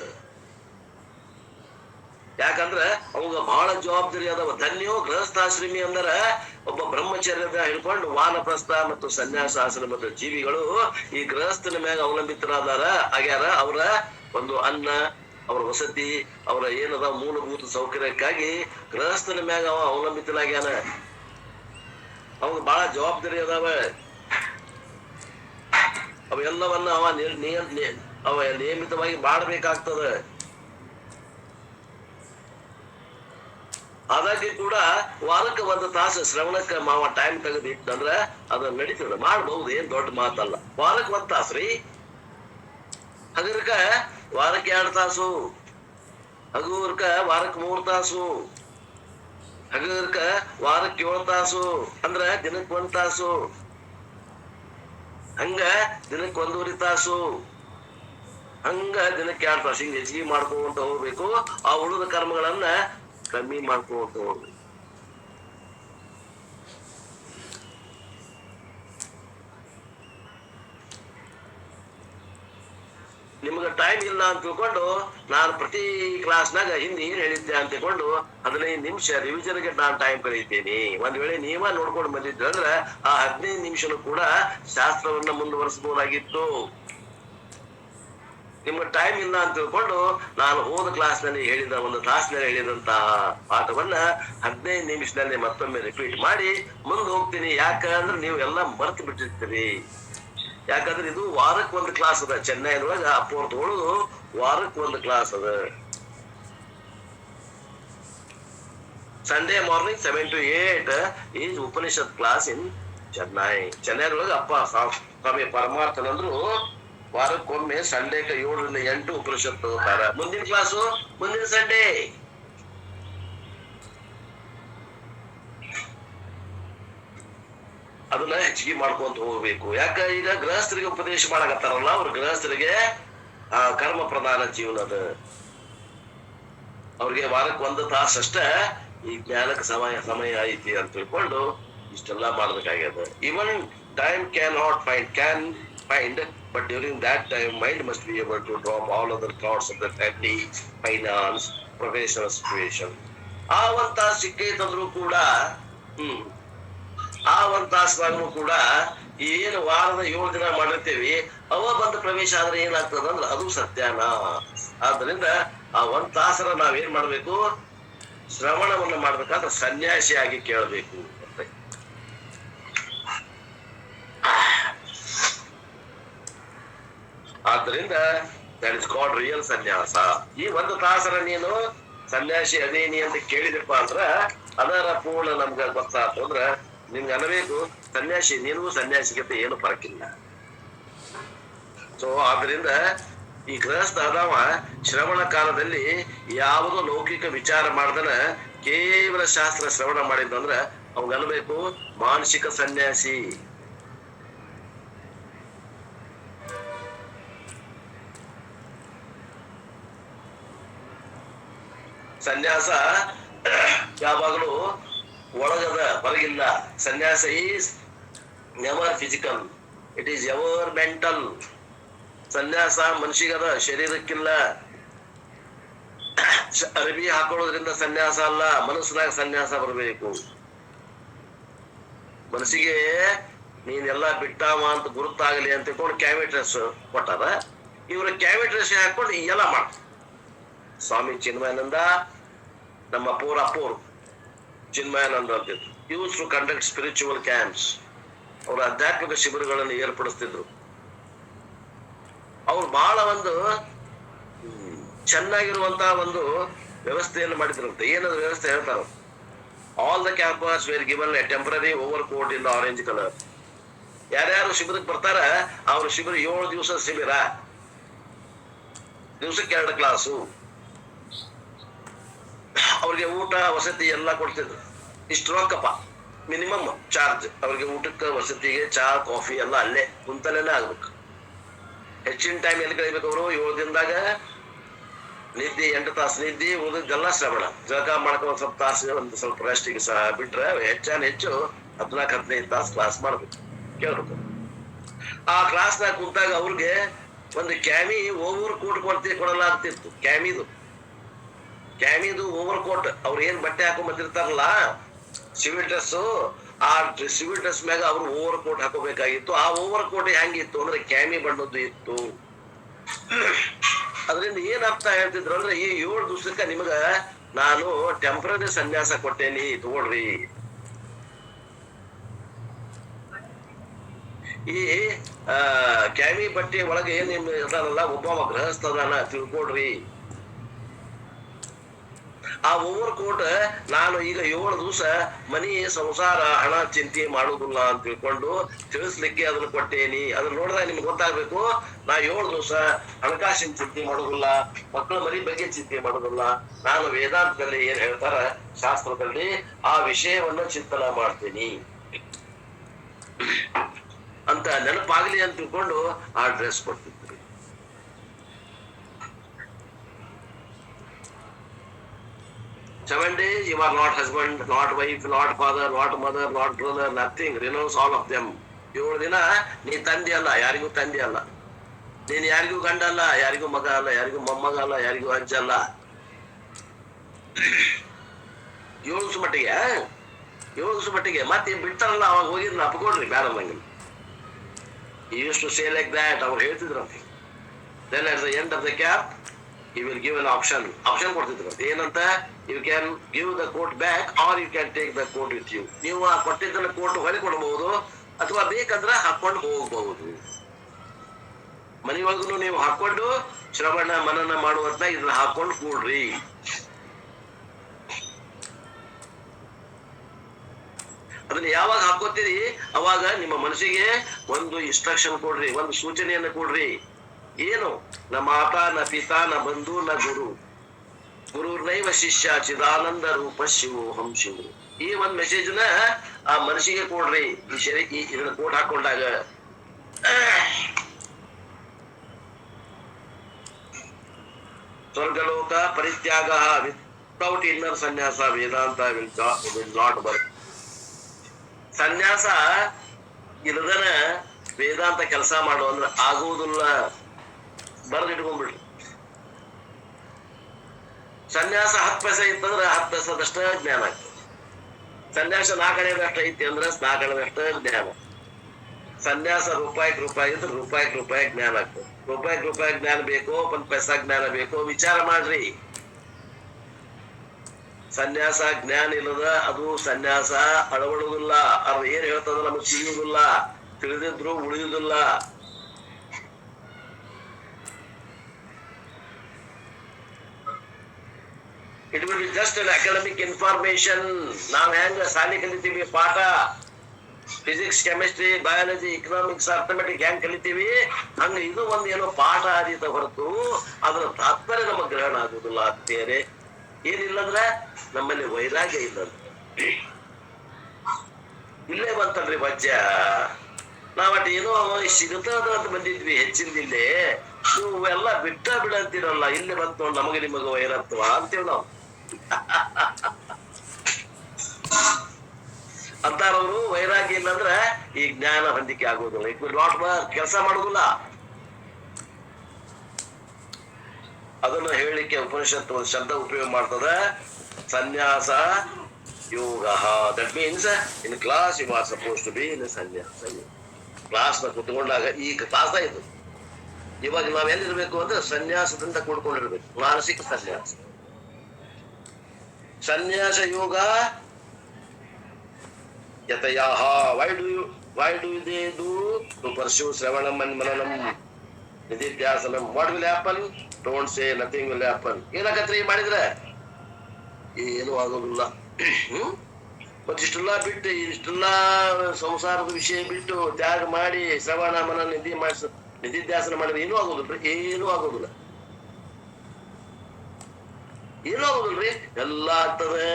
ಯಾಕಂದ್ರ ಅವಾಗ ಬಹಳ ಜವಾಬ್ದಾರಿ ಅದಾವ. ಧನ್ಯೋ ಗೃಹಸ್ಥಾಶ್ರಮಿ ಅಂದ್ರ ಒಬ್ಬ ಬ್ರಹ್ಮಚರ್ಯದ ಹಿಡ್ಕೊಂಡು ವಾನಪ್ರಸ್ಥ ಮತ್ತು ಸನ್ಯಾಸಾಶ್ರಮದ ಜೀವಿಗಳು ಈ ಗೃಹಸ್ಥನ ಮ್ಯಾಗ ಅವಲಂಬಿತರಾದಾರ ಆಗ್ಯಾರ. ಅವರ ಒಂದು ಅನ್ನ, ಅವರ ವಸತಿ, ಅವರ ಏನದ ಮೂಲಭೂತ ಸೌಕರ್ಯಕ್ಕಾಗಿ ಗೃಹಸ್ಥನ ಮ್ಯಾಗ ಅವ ಅವಲಂಬಿತನಾಗ್ಯಾನ. ಅವಾಗ ಬಹಳ ಜವಾಬ್ದಾರಿ ಅದಾವ. ಅವೆಲ್ಲವನ್ನ ಅವ ನಿಯಮಿತವಾಗಿ ಮಾಡಬೇಕಾಗ್ತದ. ಹಾಗಾಗಿ ಕೂಡ ವಾರಕ್ಕೆ 1 ತಾಸು ಶ್ರವಣಕ್ಕೆ ಮಾವ ಟೈಮ್ ತೆಗೆದಿಟ್ಟಂದ್ರ ಅದ ನಡೀತದ, ಮಾಡ್ಬಹುದು. ಏನ್ ದೊಡ್ಡ ಮಾತಲ್ಲ. ವಾರಕ್ಕೆ 1 ತಾಸ್ರಿ. ಹಗರ್ಕ ವಾರಕ್ಕೆ 2 ತಾಸು, ಹಗುರ್ಕ ವಾರಕ್ಕೆ 3 ತಾಸು, ಹಗರ್ಕ ವಾರಕ್ಕೆ 7 ತಾಸು, ಅಂದ್ರ ದಿನಕ್ಕೆ 1 ತಾಸು, ಹಂಗ ದಿನಕ್ಕೆ 1.5 ತಾಸು, ಹಂಗ ದಿನಕ್ಕೆ 2 ತಾಸು. ಹಿಂಗ ಹೆಚ್ಚಿಗೆ ಮಾಡ್ಕೊಂತ ಹೋಗ್ಬೇಕು. ಆ ಉಳಿದ ಕರ್ಮಗಳನ್ನ ಕಮ್ಮಿ ಮಾಡ್ಕೊಂತ ಹೋಗ್ಬೇಕು. ನಿಮ್ಗ ಟೈಮ್ ಇಲ್ಲ ಇಲ್ಲ ಅಂತ ತಿಳ್ಕೊಂಡು ನಾನು ಪ್ರತಿ ಕ್ಲಾಸ್ನಾಗ ಹಿಂದೆ ಏನ್ ಹೇಳಿದ್ದೆ ಅಂತ ತಿಳ್ಕೊಂಡು 15 ನಿಮಿಷ ರಿವಿಷನ್ಗೆ ನಾನು ಟೈಮ್ ಕರೀತೀನಿ. ಒಂದ್ ವೇಳೆ ನೀವ ನೋಡ್ಕೊಂಡು ಬಂದಿದ್ರೆ ಅಂದ್ರೆ ಆ 15 ನಿಮಿಷನು ಕೂಡ ಶಾಸ್ತ್ರವನ್ನ ಮುಂದುವರಿಸಬಹುದಾಗಿತ್ತು. ನಿಮ್ಗೆ ಟೈಮ್ ಇಲ್ಲ ಅಂತ ತಿಳ್ಕೊಂಡು ನಾನು ಹೋದ ಕ್ಲಾಸ್ ನಲ್ಲಿ ಹೇಳಿದ ಒಂದು ತಾಸಿನಲ್ಲಿ ಹೇಳಿದಂತ ಪಾಠವನ್ನ 15 ನಿಮಿಷದಲ್ಲಿ ಮತ್ತೊಮ್ಮೆ ರಿಪೀಟ್ ಮಾಡಿ ಮುಂದೆ ಹೋಗ್ತೀನಿ. ಯಾಕಂದ್ರೆ ನೀವು ಎಲ್ಲ ಮರ್ತು ಬಿಟ್ಟಿರ್ತೀರಿ. ಯಾಕಂದ್ರೆ ಇದು ವಾರಕ್ಕೆ ಒಂದು ಕ್ಲಾಸ್ ಅದ. ಚೆನ್ನೈನೊಳಗ ಅಪ್ಪೋರ್ ತಗೊಳ್ಳೋದು ವಾರಕ್ಕೆ ಒಂದು ಕ್ಲಾಸ್ ಅದ. Sunday morning 7 to 8 is Upanishad class in Chennai. ಚೆನ್ನೈನೊಳಗ ಅಪ್ಪ ಸ್ವಾಮಿ ಪರಮಾರ್ಥನಂದ್ರು ವಾರಕ್ಕೊಮ್ಮೆ ಸಂಡೇಗೆ 7 ರಿಂದ 8 ಉಪನಿಷತ್ ತಗೋತಾರ. ಮುಂದಿನ ಕ್ಲಾಸು ಮುಂದಿನ ಸಂಡೇ. ಅದನ್ನ ಹೆಚ್ಚಿಗೆ ಮಾಡ್ಕೊಂತ ಹೋಗ್ಬೇಕು. ಯಾಕ ಈಗ ಗೃಹಸ್ಥರಿಗೆ ಉಪದೇಶ ಮಾಡಕತ್ತಾರಲ್ಲ, ಅವ್ರ ಗೃಹಸ್ಥರಿಗೆ ಕರ್ಮ ಪ್ರಧಾನ ಜೀವನದ, ಅವ್ರಿಗೆ ವಾರಕ್ಕೆ 1 ತಾಸು ಅಷ್ಟ ಈ ಜ್ಞಾನಕ್ಕೆ ಸಮಯ ಐತಿ ಅಂತ ತಿಳ್ಕೊಂಡು ಇಷ್ಟೆಲ್ಲ ಮಾಡ್ಬೇಕಾಗ್ಯದ. Even time can find, but during that time mind must be able to drop all other thoughts of the family, finance, professional situation. ಆ 1 ತಾಸು ಸಿಕ್ಕೈತಂದ್ರು ಕೂಡ ಆ 1 ತಾಸ್ನಾಗೂ ಕೂಡ ಏನು ವಾರದ 7 ದಿನ ಮಾಡಿರ್ತೀವಿ ಅವ ಬಂದು ಪ್ರವೇಶ ಆದ್ರೆ ಏನಾಗ್ತದಂದ್ರೆ ಅದು ಸತ್ಯಾನ. ಆದ್ರಿಂದ ಆ 1 ತಾಸರ ನಾವೇನ್ ಮಾಡ್ಬೇಕು, ಶ್ರವಣವನ್ನ ಮಾಡ್ಬೇಕಾದ್ರೆ ಸನ್ಯಾಸಿಯಾಗಿ ಕೇಳಬೇಕು. ಆದ್ದರಿಂದ ದಟ್ ಇಸ್ ಕಾಲ್ಡ್ ರಿಯಲ್ ಸನ್ಯಾಸ. ಈ 1 ತಾಸರ ನೀನು ಸನ್ಯಾಸಿ ಅದೇನಿ ಅಂತ ಕೇಳಿದಪ್ಪ ಅಂದ್ರ ಅದರ ಪೂರ್ಣ ನಮ್ಗ ಗೊತ್ತಾಯ್ತು ಅಂದ್ರ ನಿಮ್ಗೆ ಅನ್ಬೇಕು ಸನ್ಯಾಸಿ, ನೀನು ಸನ್ಯಾಸಿಗತೆ ಏನು ಫರಕಿಲ್ಲ. ಸೊ ಆದ್ರಿಂದ ಈ ಗೃಹಸ್ಥ ಆದವ ಶ್ರವಣ ಕಾಲದಲ್ಲಿ ಯಾವುದೋ ಲೌಕಿಕ ವಿಚಾರ ಮಾಡ್ದನ ಕೇವಲ ಶಾಸ್ತ್ರ ಶ್ರವಣ ಮಾಡಿದ್ದಂದ್ರ ಅವಾಗ ಅನ್ಬೇಕು ಮಾನಸಿಕ ಸನ್ಯಾಸಿ. ಸನ್ಯಾಸ ಯಾವಾಗಲೂ ಒಳಗದ, ಹೊರಗಿಲ್ಲ. ಸನ್ಯಾಸ is never physical, it is ever mental. ಸನ್ಯಾಸ ಮನುಷ್ಯಗದ, ಶರೀರಕ್ಕಿಲ್ಲ. ಅರಬಿ ಹಾಕೊಳ್ಳೋದ್ರಿಂದ ಸನ್ಯಾಸ ಅಲ್ಲ, ಮನಸ್ಸಿನಾಗ ಸನ್ಯಾಸ ಬರಬೇಕು. ಮನಸ್ಸಿಗೆ ನೀನೆಲ್ಲ ಬಿಟ್ಟಾವ ಅಂತ ಗುರುತಾಗಲಿ ಅಂತ ತಿಳ್ಕೊಂಡು ಕ್ಯಾವಿಟ್ ಡ್ರೆಸ್ ಕೊಟ್ಟಾರ. ಇವ್ರ ಕ್ಯಾವಿಟ್ ಡ್ರೆಸ್ ಹಾಕೊಂಡು ಎಲ್ಲ ಮಾಡ. ಸ್ವಾಮಿ ಚಿನ್ಮಯಾನಂದ, ನಮ್ಮ ಅಪ್ಪೋರು ಚಿನ್ಮಯಾನಂದ ಅಂತಿದ್ರು. Used to conduct spiritual camps. ಅವ್ರ ಆಧ್ಯಾತ್ಮಿಕ ಶಿಬಿರಗಳನ್ನು ಏರ್ಪಡಿಸ್ತಿದ್ರು. ಅವ್ರು ಬಹಳ ಒಂದು ಚೆನ್ನಾಗಿರುವಂತಹ ಒಂದು ವ್ಯವಸ್ಥೆಯನ್ನು ಮಾಡಿದ್ರಂತೆ. ಏನದು ವ್ಯವಸ್ಥೆ ಹೇಳ್ತಾರ, all the campers were given a temporary overcoat in orange colour. ಯಾರ್ಯಾರು ಶಿಬಿರಕ್ಕೆ ಬರ್ತಾರ ಅವ್ರ ಶಿಬಿರ 7 ದಿವಸ ಶಿಬಿರ, ದಿವಸಕ್ಕೆ 2 ಕ್ಲಾಸು. ಅವ್ರಿಗೆ ಊಟ ವಸತಿ ಎಲ್ಲ ಕೊಡ್ತಿದ್ರು. ಇಷ್ಟು ರೊಕ್ಕಪ್ಪ ಮಿನಿಮಮ್ ಚಾರ್ಜ್. ಅವ್ರಿಗೆ ಊಟಕ್ಕೆ ವಸತಿಗೆ ಚಾ ಕಾಫಿ ಎಲ್ಲ ಅಲ್ಲೇ ಕುಂತಲೇನೆ ಆಗ್ಬೇಕು. ಹೆಚ್ಚಿನ ಟೈಮ್ ಎಲ್ಲಿ ಕಳಿಬೇಕು ಅವರು? 7 ದಿನದಾಗ ನಿದ್ದೆ 8 ತಾಸು ನಿದ್ದೆ, ಉಳಿದೆಲ್ಲ ಶ್ರವಣ. ಜಳಕ ಮಾಡ್ಕೊಂಡು ಸ್ವಲ್ಪ ತಾಸು ಒಂದು ಸ್ವಲ್ಪ ರೆಸ್ಟಿಗೆ ಸಹ ಬಿಟ್ರೆ ಹೆಚ್ಚು 14-15 ತಾಸು ಕ್ಲಾಸ್ ಮಾಡ್ಬೇಕು, ಕೇಳ್ಬೇಕು. ಆ ಕ್ಲಾಸ್ನಾಗ ಕುಂತಾಗ ಅವ್ರಿಗೆ ಒಂದು ಕ್ಯಾಮಿ ಓವರ್ ಕೋಟ್ ಕೊಡಲಾಗ್ತಿತ್ತು. ಕ್ಯಾಮಿದು ಓವರ್ ಕೋಟ್, ಅವ್ರು ಏನ್ ಬಟ್ಟೆ ಹಾಕೊಂಡ್ ಬಂದಿರ್ತಾರಲ್ಲ ಸಿವಿಲ್ ಡ್ರೆಸ್, ಆ ಸಿವಿಲ್ ಡ್ರೆಸ್ ಮ್ಯಾಗ ಅವ್ರು ಓವರ್ ಕೋಟ್ ಹಾಕೋಬೇಕಾಗಿತ್ತು. ಆ ಓವರ್ ಕೋಟ್ ಹೆಂಗಿತ್ತು ಅಂದ್ರೆ ಕ್ಯಾಮಿ ಬಣ್ಣದ್ದು ಇತ್ತು. ಅದರಿಂದ ಏನ್ ಅರ್ಥ ಹೇಳ್ತಿದ್ರು ಅಂದ್ರೆ, ಈ 7 ದಿವಸಕ್ಕ ನಿಮಗ ನಾನು ಟೆಂಪರರಿ ಸನ್ಯಾಸ ಕೊಟ್ಟೇನಿ, ತಗೊಳ್ರಿ. ಈ ಕ್ಯಾಮಿ ಬಟ್ಟೆ ಒಳಗೆ ಏನ್ ಇರ್ತಾರಲ್ಲ ಒಬ್ಬ ಗೃಹಸ್ಥ ಅದಾನ ತಿಳ್ಕೊಡ್ರಿ. ಆ ಓವರ್ ಕೋಟ್ ನಾನು ಈಗ 7 ದಿವಸ ಮನಿ ಸಂಸಾರ ಹಣ ಚಿಂತೆ ಮಾಡುದಿಲ್ಲ ಅಂತ ತಿಳ್ಕೊಂಡು ತಿಳಿಸ್ಲಿಕ್ಕೆ ಅದನ್ನ ಕೊಟ್ಟೇನಿ. ಅದನ್ನ ನೋಡಿದಾಗ ನಿಮ್ಗೆ ಗೊತ್ತಾಗ್ಬೇಕು, ನಾ 7 ದಿವಸ ಹಣಕಾಸಿನ ಚಿಂತೆ ಮಾಡುದಿಲ್ಲ, ಮಕ್ಕಳ ಮರಿ ಬಗ್ಗೆ ಚಿಂತೆ ಮಾಡುದಿಲ್ಲ. ನಾನು ವೇದಾಂತದಲ್ಲಿ ಏನ್ ಹೇಳ್ತಾರ ಶಾಸ್ತ್ರದಲ್ಲಿ ಆ ವಿಷಯವನ್ನ ಚಿಂತನ ಮಾಡ್ತೀನಿ ಅಂತ ನೆನಪಾಗ್ಲಿ ಅಂತ ತಿಳ್ಕೊಂಡು ಆ dress ಕೊಡ್ತಿದ್ರಿ. Seven days you are not husband, not wife, not father, not mother, not brother, nothing. Renounce all of them. 7 ದಿನ ನೀ ತಂದೆ ಅಲ್ಲ, ಯಾರಿಗೂ ತಂದೆ ಅಲ್ಲ. ನೀನ್ ಯಾರಿಗೂ ಗಂಡ ಅಲ್ಲ, ಯಾರಿಗೂ ಮಗ ಅಲ್ಲ, ಯಾರಿಗೂ ಮೊಮ್ಮಗ ಅಲ್ಲ, ಯಾರಿಗೂ ಅಜ್ಜ ಅಲ್ಲ. 7 ದಿವಸ ಮಟ್ಟಿಗೆ 7 ದಿವಸ ಮಟ್ಟಿಗೆ ಮತ್ತೆ ಬಿಡ್ತಾರಲ್ಲ, ಅವಾಗ ಹೋಗಿದ್ನ ಅಪ್ಕೊಡ್ರಿ ಬೇಡ ನಂಗೆ. Used to say like that. ಅವ್ರು ಹೇಳ್ತಿದ್ರಂತೆ. Then at the end of the cap, he will give an option ಕೊಡ್ತಿದ್ರು. ಏನಂತ? You can give the coat back or you can take the coat with you. ನೀವು ಆ ಕೊಟ್ಟಿದ್ದನ್ನ coat ಹೊರಗೆ ಕೊಡಬಹುದು, ಅಥವಾ ಬೇಕಂದ್ರೆ ಹಾಕೊಂಡು ಹೋಗಬಹುದು. ಮನೆಯೊಳಗೂ ನೀವು ಹಾಕೊಂಡು ಶ್ರವಣ ಮನನ ಮಾಡುವಂತ ಇದನ್ನ ಹಾಕೊಂಡು ಕೂಡ್ರಿ. ಅದನ್ನ ಯಾವಾಗ ಹಾಕೋತೀರಿ ಅವಾಗ ನಿಮ್ಮ ಮನಸ್ಸಿಗೆ ಒಂದು ಇನ್ಸ್ಟ್ರಕ್ಷನ್ ಕೊಡ್ರಿ, ಒಂದು ಸೂಚನೆಯನ್ನ ಕೊಡ್ರಿ. ಏನು? ನ ಮಾತಾ ನ ಪಿತಾ ನ ಬಂಧು ನ ಗುರು, ಗುರುರ್ನೈವ ಶಿಷ್ಯ ಚಿದಾನಂದ ರೂಪ ಶಿವೋಹಂ ಶಿವು. ಈ ಒಂದ್ ಮೆಸೇಜ್ ನ ಆ ಮನಸ್ಸಿಗೆ ಕೊಡ್ರಿ. ಇದನ್ನ ಕೋಟ್ ಹಾಕೊಂಡಾಗ ಸ್ವರ್ಗಲೋಕ ಪರಿತ್ಯಾಗ ವಿತೌಟ್ ಇನ್ನರ್ ಸನ್ಯಾಸ ವೇದಾಂತ ವಿಲ್ ನಾಟ್ ವರ್ಕ್. ಸನ್ಯಾಸ ಇಲ್ಲದನ ವೇದಾಂತ ಕೆಲಸ ಮಾಡು ಅಂದ್ರೆ ಆಗುವುದಿಲ್ಲ. ಬರೆದಿಟ್ಕೊಂಡ್ಬಿಡ್ರಿ. ಸನ್ಯಾಸ 10 ಪೈಸೆ ಇತ್ತಂದ್ರೆ 10 ಪೈಸದಷ್ಟ ಜ್ಞಾನ ಆಗ್ತದೆ. ಸನ್ಯಾಸ 4 ಅಣೆದಷ್ಟು ಐತಿ ಅಂದ್ರೆ 4 ಅಣೆದಷ್ಟ ಜ್ಞಾನ. ಸನ್ಯಾಸ ರೂಪಾಯಿ ಇದ್ರೆ ರೂಪಾಯಿ ಜ್ಞಾನ ಆಗ್ತದೆ. ರೂಪಾಯಿ ಜ್ಞಾನ ಬೇಕೋ 1 ಪೈಸಾ ಜ್ಞಾನ ಬೇಕೋ ವಿಚಾರ ಮಾಡ್ರಿ. ಸನ್ಯಾಸ ಜ್ಞಾನ ಇಲ್ಲದ ಅದು ಸನ್ಯಾಸ ಅಳವಡುವುದಿಲ್ಲ. ಅದು ಏನ್ ಹೇಳ್ತದ ನಮಗ್ ಸಿಗುವುದಿಲ್ಲ, ತಿಳಿದಿದ್ರು ಉಳಿಯುವುದಿಲ್ಲ. It will be just an academic information. ನಾವ್ ಹೆಂಗ ಶಾಲೆ ಕಲಿತೀವಿ ಪಾಠ, physics, chemistry, biology, economics, arithmetic ಹೆಂಗ್ ಕಲಿತೀವಿ ಹಂಗ ಇದು ಒಂದ್ ಏನೋ ಪಾಠ ಆದೀತ ಹೊರತು ಅದರ ತಾತ್ಪರ್ಯ ನಮಗ್ ಗ್ರಹಣ ಆಗುದಿಲ್ಲ. ಅಂತೇನೆ ಏನಿಲ್ಲಂದ್ರ ನಮ್ಮಲ್ಲಿ ವೈರಾಗ್ಯ ಇಲ್ಲಂದ್ರೆ ಇಲ್ಲೇ ಬಂತಲ್ರಿ ವಜ್ಜ. ನಾವಟ್ ಏನೋ ಸಿಗುತ್ತದ ಅಂತ ಬಂದಿದ್ವಿ ಹೆಚ್ಚಿಂದಿಲ್ಲೇ, ನೀವು ಎಲ್ಲ ಬಿಟ್ಟ ಬಿಡಂತೀರಲ್ಲ, ಇಲ್ಲೇ ಬಂತು ನಮಗೆ ನಿಮಗೆ ವೈರತ್ವ ಅಂತೇವ್ ನಾವು. ಅಂತಾರವ್ರು ವೈರಾಗ್ಯ ಇಲ್ಲಂದ್ರ ಈ ಜ್ಞಾನ ಹೊಂದಿಕೆ ಆಗುವುದಿಲ್ಲ. It will not work. ಕೆಲಸ ಮಾಡುದಿಲ್ಲ. ಅದನ್ನು ಹೇಳಲಿಕ್ಕೆ ಉಪನಿಷತ್ತು ಒಂದು ಶಬ್ದ ಉಪಯೋಗ ಮಾಡ್ತದ, ಸನ್ಯಾಸ ಯೋಗ. That means in class you are suppose to be in sannyasa. Class ನ ಕುತ್ಕೊಂಡಾಗ ಈ ಕ್ಲಾಸ ಇದು. ಇವಾಗ ನಾವೆಲ್ಲಿರ್ಬೇಕು ಅಂದ್ರೆ ಸನ್ಯಾಸದಿಂದ ಕೂಡ್ಕೊಂಡಿರ್ಬೇಕು. ಮಾನಸಿಕ ಸನ್ಯಾಸ, ಸನ್ಯಾಸ ಯೋಗ. ಯತಯಾಹ why do they do to pursue ಶ್ರವಣಂ and ಮನನಂ ನಿಧಿಧ್ಯಾಸನಂ? what will happen? don't say nothing will happen. ಏನಾಗತ್ರಿ ಮಾಡಿದ್ರೆ ಏನು ಆಗೋದಿಲ್ಲ. ಮತ್ತೆ ಇಷ್ಟೆಲ್ಲ ಬಿಟ್ಟು ಇಷ್ಟೆಲ್ಲ ಸಂಸಾರದ ವಿಷಯ ಬಿಟ್ಟು ತ್ಯಾಗ ಮಾಡಿ ಶ್ರವಣ ಮನ ನಿಧಿಧ್ಯಾಸನ ಮಾಡಿದ್ರೆ ಏನೂ ಆಗೋದಿಲ್ರಿ. ಏನೂ ಆಗೋದಿಲ್ಲ ಎಲ್ಲ ಆಗ್ತದೆ.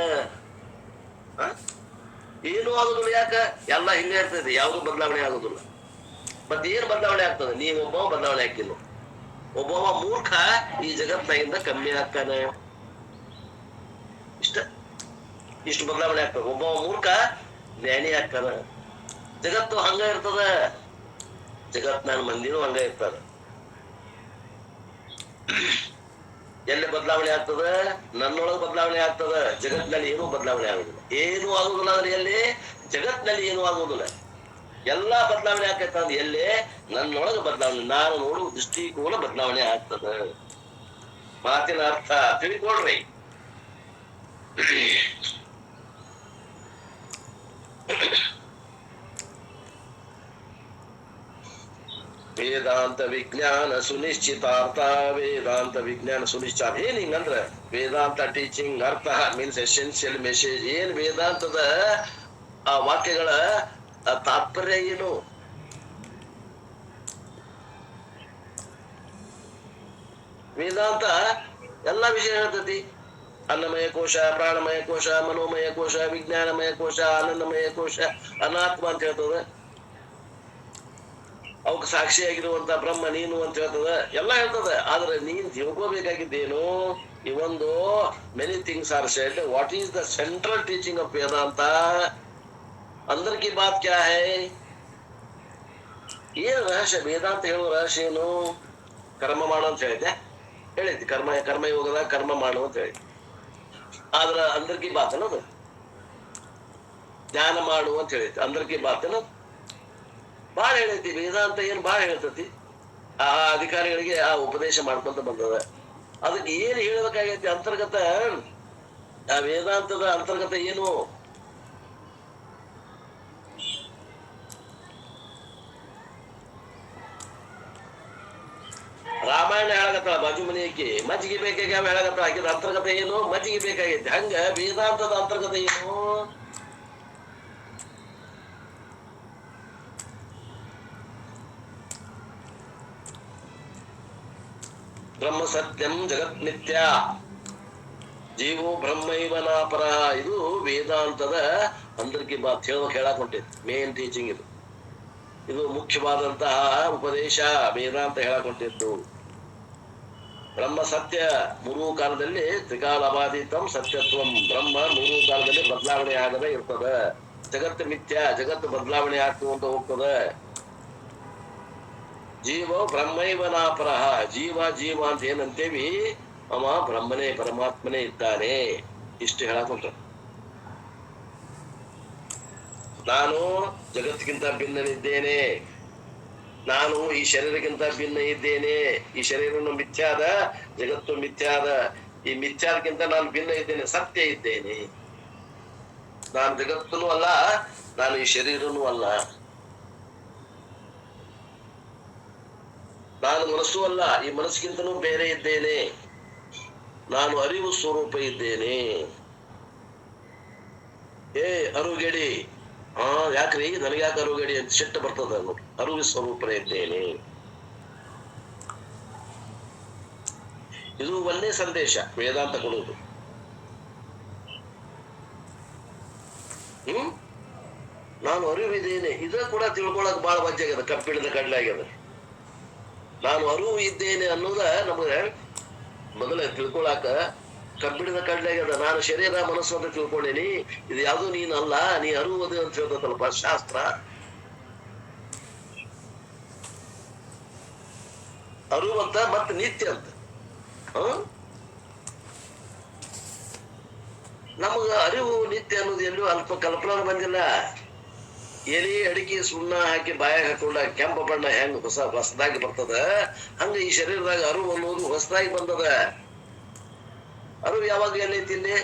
ಏನೂ ಆಗೋದಿಲ್ಲ. ಯಾಕ? ಎಲ್ಲ ಹಿಂಗೆ ಇರ್ತದೆ. ಯಾವ್ದು ಬದಲಾವಣೆ ಆಗೋದಿಲ್ಲ. ಮತ್ತೆ ಏನ್ ಬದಲಾವಣೆ ಆಗ್ತದೆ? ನೀವೊಬ್ಬ ಬದಲಾವಣೆ ಹಾಕಿಲ್ಲ. ಒಬ್ಬವ ಮೂರ್ಖ ಈ ಜಗತ್ತಿನಾಗಿಂದ ಕಮ್ಮಿ ಆಗ್ತಾನೆ. ಇಷ್ಟು ಬದಲಾವಣೆ ಆಗ್ತದೆ. ಒಬ್ಬ ಮೂರ್ಖ ಜ್ಞಾನಿ ಆಗ್ತಾನ. ಜಗತ್ತು ಹಂಗ ಇರ್ತದ. ಜಗತ್ನಾಗ ಮಂದಿನೂ ಹಂಗ ಇರ್ತಾರ. ಎಲ್ಲಿ ಬದಲಾವಣೆ ಆಗ್ತದ? ನನ್ನೊಳಗೆ ಬದಲಾವಣೆ ಆಗ್ತದ. ಜಗತ್ತಿನಲ್ಲಿ ಏನೂ ಬದಲಾವಣೆ ಆಗುದಿಲ್ಲ. ಏನೂ ಆಗುದಿಲ್ಲ ಅಂದ್ರೆ ಎಲ್ಲಿ? ಜಗತ್ತಿನಲ್ಲಿ ಏನೂ ಆಗುದಿಲ್ಲ. ಎಲ್ಲಾ ಬದಲಾವಣೆ ಆಕೈತ ಅಂದ್ರೆ ಎಲ್ಲಿ? ನನ್ನೊಳಗೆ ಬದಲಾವಣೆ, ನಾನು ನೋಡುವ ದೃಷ್ಟಿಕೋನ ಬದಲಾವಣೆ ಆಗ್ತದ. ಮಾತಿನ ಅರ್ಥ ತಿಳ್ಕೊಳ್ರಿ. ವೇದಾಂತ ವಿಜ್ಞಾನ ಸುನಿಶ್ಚಿತಾರ್ಥ. ವೇದಾಂತ ವಿಜ್ಞಾನ ಸುನಿಶ್ಚಿತ ಏನ್ ಹಿಂಗಂದ್ರ ವೇದಾಂತ ಟೀಚಿಂಗ್ ಅರ್ಥ ಮೀನ್ಸ್ ಎಸೆನ್ಷಿಯಲ್ ಮೆಸೇಜ್. ಏನ್ ವೇದಾಂತದ ಆ ವಾಕ್ಯಗಳ ತಾತ್ಪರ್ಯ ಏನು? ವೇದಾಂತ ಎಲ್ಲಾ ವಿಷಯ ಹೇಳ್ತತಿ. ಅನ್ನಮಯ ಕೋಶ, ಪ್ರಾಣಮಯ ಕೋಶ, ಮನೋಮಯ ಕೋಶ, ವಿಜ್ಞಾನಮಯ ಕೋಶ, ಆನಂದಮಯ ಕೋಶ, ಅನಾತ್ಮ ಅಂತ ಹೇಳ್ತದ. ಅವಕ್ ಸಾಕ್ಷಿಯಾಗಿರುವಂತ ಬ್ರಹ್ಮ ನೀನು ಅಂತ ಹೇಳ್ತದ. ಎಲ್ಲ ಹೇಳ್ತದ. ಆದ್ರೆ ನೀನ್ ತಿಳ್ಕೋಬೇಕಾಗಿದ್ದೇನು? ಇವೊಂದು many things are said. What is the central teaching of Vedanta? अंदर की बात क्या है? ಏನ್ ರಹಸ್ಯ? ವೇದಾಂತ ಹೇಳುವ ರಹಸ್ಯ ಏನು? ಕರ್ಮ ಮಾಡು ಅಂತ ಹೇಳೈತಿ ಕರ್ಮಯೋಗದಾಗ ಕರ್ಮ ಮಾಡು ಅಂತ ಹೇಳಿ. ಆದ್ರ ಅಂದ್ರಕಿ ಬಾತನದು ಧ್ಯಾನ ಮಾಡು ಅಂತ ಹೇಳೈತಿ. ಅಂದ್ರಕಿ ಬಾತನ ಬಾಳ ಹೇಳೈತಿ. ವೇದಾಂತ ಏನ್ ಬಾಳ ಹೇಳ್ತತಿ. ಆ ಅಧಿಕಾರಿಗಳಿಗೆ ಆ ಉಪದೇಶ ಮಾಡ್ಕೊಂತ ಬಂದದ. ಅದಕ್ಕೆ ಏನ್ ಹೇಳ್ಬೇಕಾಗೈತಿ ಅಂತರ್ಗತ, ಆ ವೇದಾಂತದ ಅಂತರ್ಗತ ಏನು? ರಾಮಾಯಣ ಹೇಳಕತ್ತ ಬಾಜು ಮನೆಯಕ್ಕೆ ಮಜ್ಜಿಗೆ ಬೇಕಾಗಿ ಅವ ಹೇಳಕತ್ತ ಆಕಿದ ಅಂತರ್ಗತ ಏನು? ಮಜ್ಜಿಗೆ ಬೇಕಾಗೈತಿ. ಹಂಗ ವೇದಾಂತದ ಅಂತರ್ಗತ ಏನು? ಬ್ರಹ್ಮ ಸತ್ಯಂ ಜಗತ್ ಮಿಥ್ಯ ಜೀವೋ ಬ್ರಹ್ಮೈವನಾಪರ. ಇದು ವೇದಾಂತದ ಅಂದರ್ಕಿ ಮಾತು ಹೇಳಕ್ ಹೊಂಟೈತಿ. ಮೇನ್ ಟೀಚಿಂಗ್ ಇದು ಮುಖ್ಯವಾದಂತಹ ಉಪದೇಶ ವೇದಾಂತ ಹೇಳಕ್ ಹೊಂಟಿತ್ತು. ಬ್ರಹ್ಮ ಸತ್ಯ ಮೂರೂ ಕಾಲದಲ್ಲಿ ತ್ರಿಕಾಲಬಾಧಿತಂ ಸತ್ಯತ್ವಂ. ಬ್ರಹ್ಮ ಮೂರೂ ಕಾಲದಲ್ಲಿ ಬದಲಾವಣೆ ಆಗದೆ ಇರ್ತದ. ಜಗತ್ತು ಮಿಥ್ಯ, ಜಗತ್ತು ಬದಲಾವಣೆ ಆಗ್ತುವಂತ ಹೋಗ್ತದ. ಜೀವ ಬ್ರಹ್ಮೈವನಾಪರ. ಜೀವ ಅಂತ ಏನಂತೇವಿ, ಅವ ಬ್ರಹ್ಮನೇ ಪರಮಾತ್ಮನೇ ಇದ್ದಾನೆ. ಇಷ್ಟು ಹೇಳಕೊಂಡ್ರ. ನಾನು ಜಗತ್ತಿಗಿಂತ ಭಿನ್ನನಿದ್ದೇನೆ, ನಾನು ಈ ಶರೀರಕ್ಕಿಂತ ಭಿನ್ನ ಇದ್ದೇನೆ, ಈ ಶರೀರನು ಮಿಥ್ಯಾದ, ಜಗತ್ತು ಮಿಥ್ಯಾದ, ಈ ಮಿಥ್ಯಾದಕ್ಕಿಂತ ನಾನು ಭಿನ್ನ ಇದ್ದೇನೆ, ಸತ್ಯ ಇದ್ದೇನೆ. ನಾನು ಜಗತ್ತೂ ಅಲ್ಲ, ನಾನು ಈ ಶರೀರನೂ ಅಲ್ಲ, ನಾನು ಮನಸ್ಸು ಅಲ್ಲ, ಈ ಮನಸ್ಸಿಗಿಂತನೂ ಬೇರೆ ಇದ್ದೇನೆ, ನಾನು ಅರಿವು ಸ್ವರೂಪ ಇದ್ದೇನೆ. ಅರುಗೇಡಿ, ಯಾಕ್ರಿ ನನಗ್ಯಾಕೆ ಅರುಗೇಡಿ ಅಂತ ಸಿಟ್ಟು ಬರ್ತದ. ಅರಿವು ಸ್ವರೂಪನೇ ಇದ್ದೇನೆ. ಇದು ಒಂದೇ ಸಂದೇಶ ವೇದಾಂತ ಕೊಡುವುದು. ನಾನು ಅರಿವಿದ್ದೇನೆ, ಇದ ಕೂಡ ತಿಳ್ಕೊಳಕ್ ಬಹಳ ವಜ್ಜೆ ಆಗ್ಯದ. ಕಬ್ಬಿಣದ ಕಡ್ಲೆ ಆಗ್ಯದ. ನಾನು ಅರಿವು ಇದ್ದೇನೆ ಅನ್ನೋದ ನಮಗೆ ಮೊದಲ ತಿಳ್ಕೊಳಾಕ ಕಬ್ಬಿಣದ ಕಡ್ಲೆ ಆಗ್ಯದ. ನಾನು ಶರೀರ ಮನಸ್ಸು ಅಂತ ತಿಳ್ಕೊಂಡೇನಿ, ಇದು ಯಾವ್ದು ನೀನಲ್ಲ, ನೀ ಅರುವುದು ಅಂತ ಹೇಳ್ತಲ್ಪ ಶಾಸ್ತ್ರ. ಅರುವಂತ ಮತ್ತೆ ನಿತ್ಯ ಅಂತ. ನಮಗ ಅರಿವು ನಿತ್ಯ ಅನ್ನೋದು ಎಲ್ಲೂ ಅಲ್ಪ ಕಲ್ಪನಾ ಬಂದಿಲ್ಲ. ಎಲಿ ಅಡಿಕೆ ಸುಣ್ಣ ಹಾಕಿ ಬಾಯಾಗ ಹಾಕೊಂಡ ಕೆಂಪ ಬಣ್ಣ ಹೆಂಗ್ ಹೊಸದಾಗಿ ಬರ್ತದ, ಹಂಗ ಈ ಶರೀರದಾಗ ಅರಿವು ಅನ್ನೋದು ಹೊಸದಾಗಿ ಬಂದದ. ಅರಿವು ಯಾವಾಗ ಎಲ್ಲೈತಿ ಇಲ್ಲಿ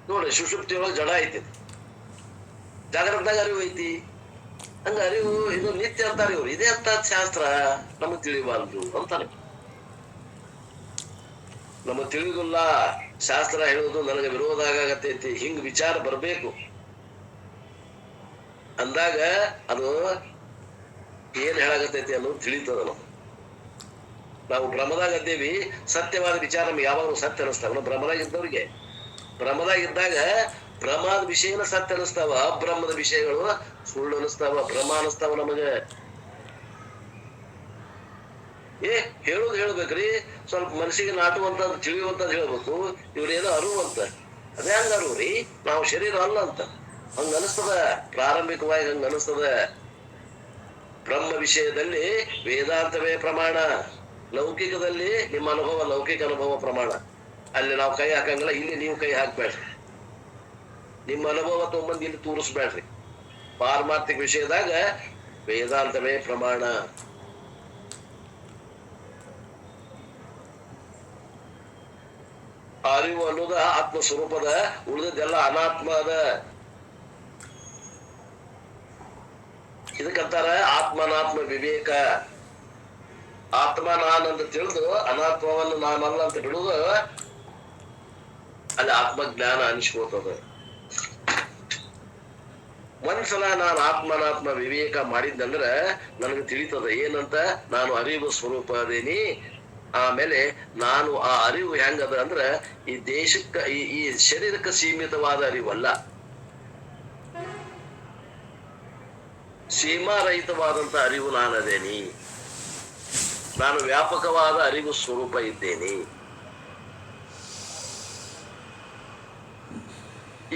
ನೋಡಿ, ಸುಷುಪ್ತಿಯೊಳಗೆ ಜಡ ಐತಿ, ಜಾಗ್ರತದಾಗ ಅರಿವು ಐತಿ. ಹಂಗ ಅರಿವು ಇದು ನಿತ್ಯ ಅಂತಾರೆ ಇವ್ರು. ಇದೇ ಅಂತ ಶಾಸ್ತ್ರ ನಮಗ್ ತಿಳಿಬಾರ್ದು ಅಂತಾನೆ. ನಮಗ್ ತಿಳಿದಿಲ್ಲ, ಶಾಸ್ತ್ರ ಹೇಳುದು ನನಗೆ ವಿರೋಧ ಆಗತ್ತೈತಿ, ಹಿಂಗ್ ವಿಚಾರ ಬರ್ಬೇಕು ಅಂದಾಗ ಅದು ಏನ್ ಹೇಳಾಗತ್ತೈತಿ ಅನ್ನೋದು ತಿಳಿತದ. ನಾವು ಭ್ರಮದಾಗ ಇದ್ದೇವಿ. ಸತ್ಯವಾದ ವಿಚಾರ ನಮ್ಗೆ ಯಾವಾಗಲೂ ಸತ್ಯ ಅನಿಸ್ತಾವ. ಭ್ರಮದಾಗಿದ್ದವ್ರಿಗೆ ಭ್ರಮದಾಗಿದ್ದಾಗ ಭ್ರಮದ ವಿಷಯನ ಸತ್ಯ ಅನಿಸ್ತಾವ, ಅಬ್ರಹ್ಮದ ವಿಷಯಗಳು ಸುಳ್ಳು ಅನಿಸ್ತಾವ, ಭ್ರಮ ಅನಿಸ್ತಾವ ನಮಗೆ. ಹೇಳುದು ಹೇಳ್ಬೇಕ್ರಿ, ಸ್ವಲ್ಪ ಮನಸ್ಸಿಗೆ ನಾಟುವಂತದ್ದು ತಿಳಿಯುವಂತದ್ದು ಹೇಳ್ಬೇಕು. ಇವ್ರೇನೋ ಅರುವಂತ, ಅದೇ ಹಂಗ ಅರುವ್ರಿ, ನಾವು ಶರೀರ ಅಲ್ಲ ಅಂತ ಹಂಗ ಅನಿಸ್ತದ. ಪ್ರಾರಂಭಿಕವಾಗಿ ಹಂಗ ಅನಿಸ್ತದ. ಬ್ರಹ್ಮ ವಿಷಯದಲ್ಲಿ ವೇದಾಂತವೇ ಪ್ರಮಾಣ. ಲೌಕಿಕದಲ್ಲಿ ನಿಮ್ಮ ಅನುಭವ ಲೌಕಿಕ ಅನುಭವ ಪ್ರಮಾಣ. ಅಲ್ಲಿ ನಾವು ಕೈ ಹಾಕಂಗಿಲ್ಲ, ಇಲ್ಲಿ ನೀವು ಕೈ ಹಾಕ್ಬೇಡ್ರಿ. ನಿಮ್ಮ ಅನುಭವ ತೊಗೊಂಬಂದು ಇಲ್ಲಿ ತೋರಿಸ್ಬೇಡ್ರಿ. ಪಾರಮಾರ್ಥಿಕ ವಿಷಯದಾಗ ವೇದಾಂತವೇ ಪ್ರಮಾಣ. ಅರಿವು ಅನ್ನೋದ ಆತ್ಮ ಸ್ವರೂಪದ, ಉಳಿದದ್ದೆಲ್ಲ ಅನಾತ್ಮ ಅದ. ಇದಕ್ಕಂತಾರ ಆತ್ಮನಾತ್ಮ ವಿವೇಕ. ಆತ್ಮ ನಾನಂತ ತಿಳಿದು ಅನಾತ್ಮವನ್ನು ನಾನಲ್ಲ ಅಂತ ಬಿಡುದು, ಅಲ್ಲಿ ಆತ್ಮಜ್ಞಾನ ಅನಿಸ್ಕೋತದ. ಒಂದ್ಸಲ ನಾನು ಆತ್ಮನಾತ್ಮ ವಿವೇಕ ಮಾಡಿದ್ದಂದ್ರ ನನಗೆ ತಿಳಿತದ ಏನಂತ, ನಾನು ಅರಿವು ಸ್ವರೂಪ ಅದೇನಿ. ಆಮೇಲೆ ನಾನು ಆ ಅರಿವು ಹೆಂಗದ ಅಂದ್ರ ಈ ದೇಶಕ್ಕ ಈ ಶರೀರಕ್ಕೆ ಸೀಮಿತವಾದ ಅರಿವಲ್ಲ, ಸೀಮಾರಹಿತವಾದಂತ ಅರಿವು ನಾನದೇನಿ. ನಾನು ವ್ಯಾಪಕವಾದ ಅರಿವು ಸ್ವರೂಪ ಇದ್ದೇನೆ.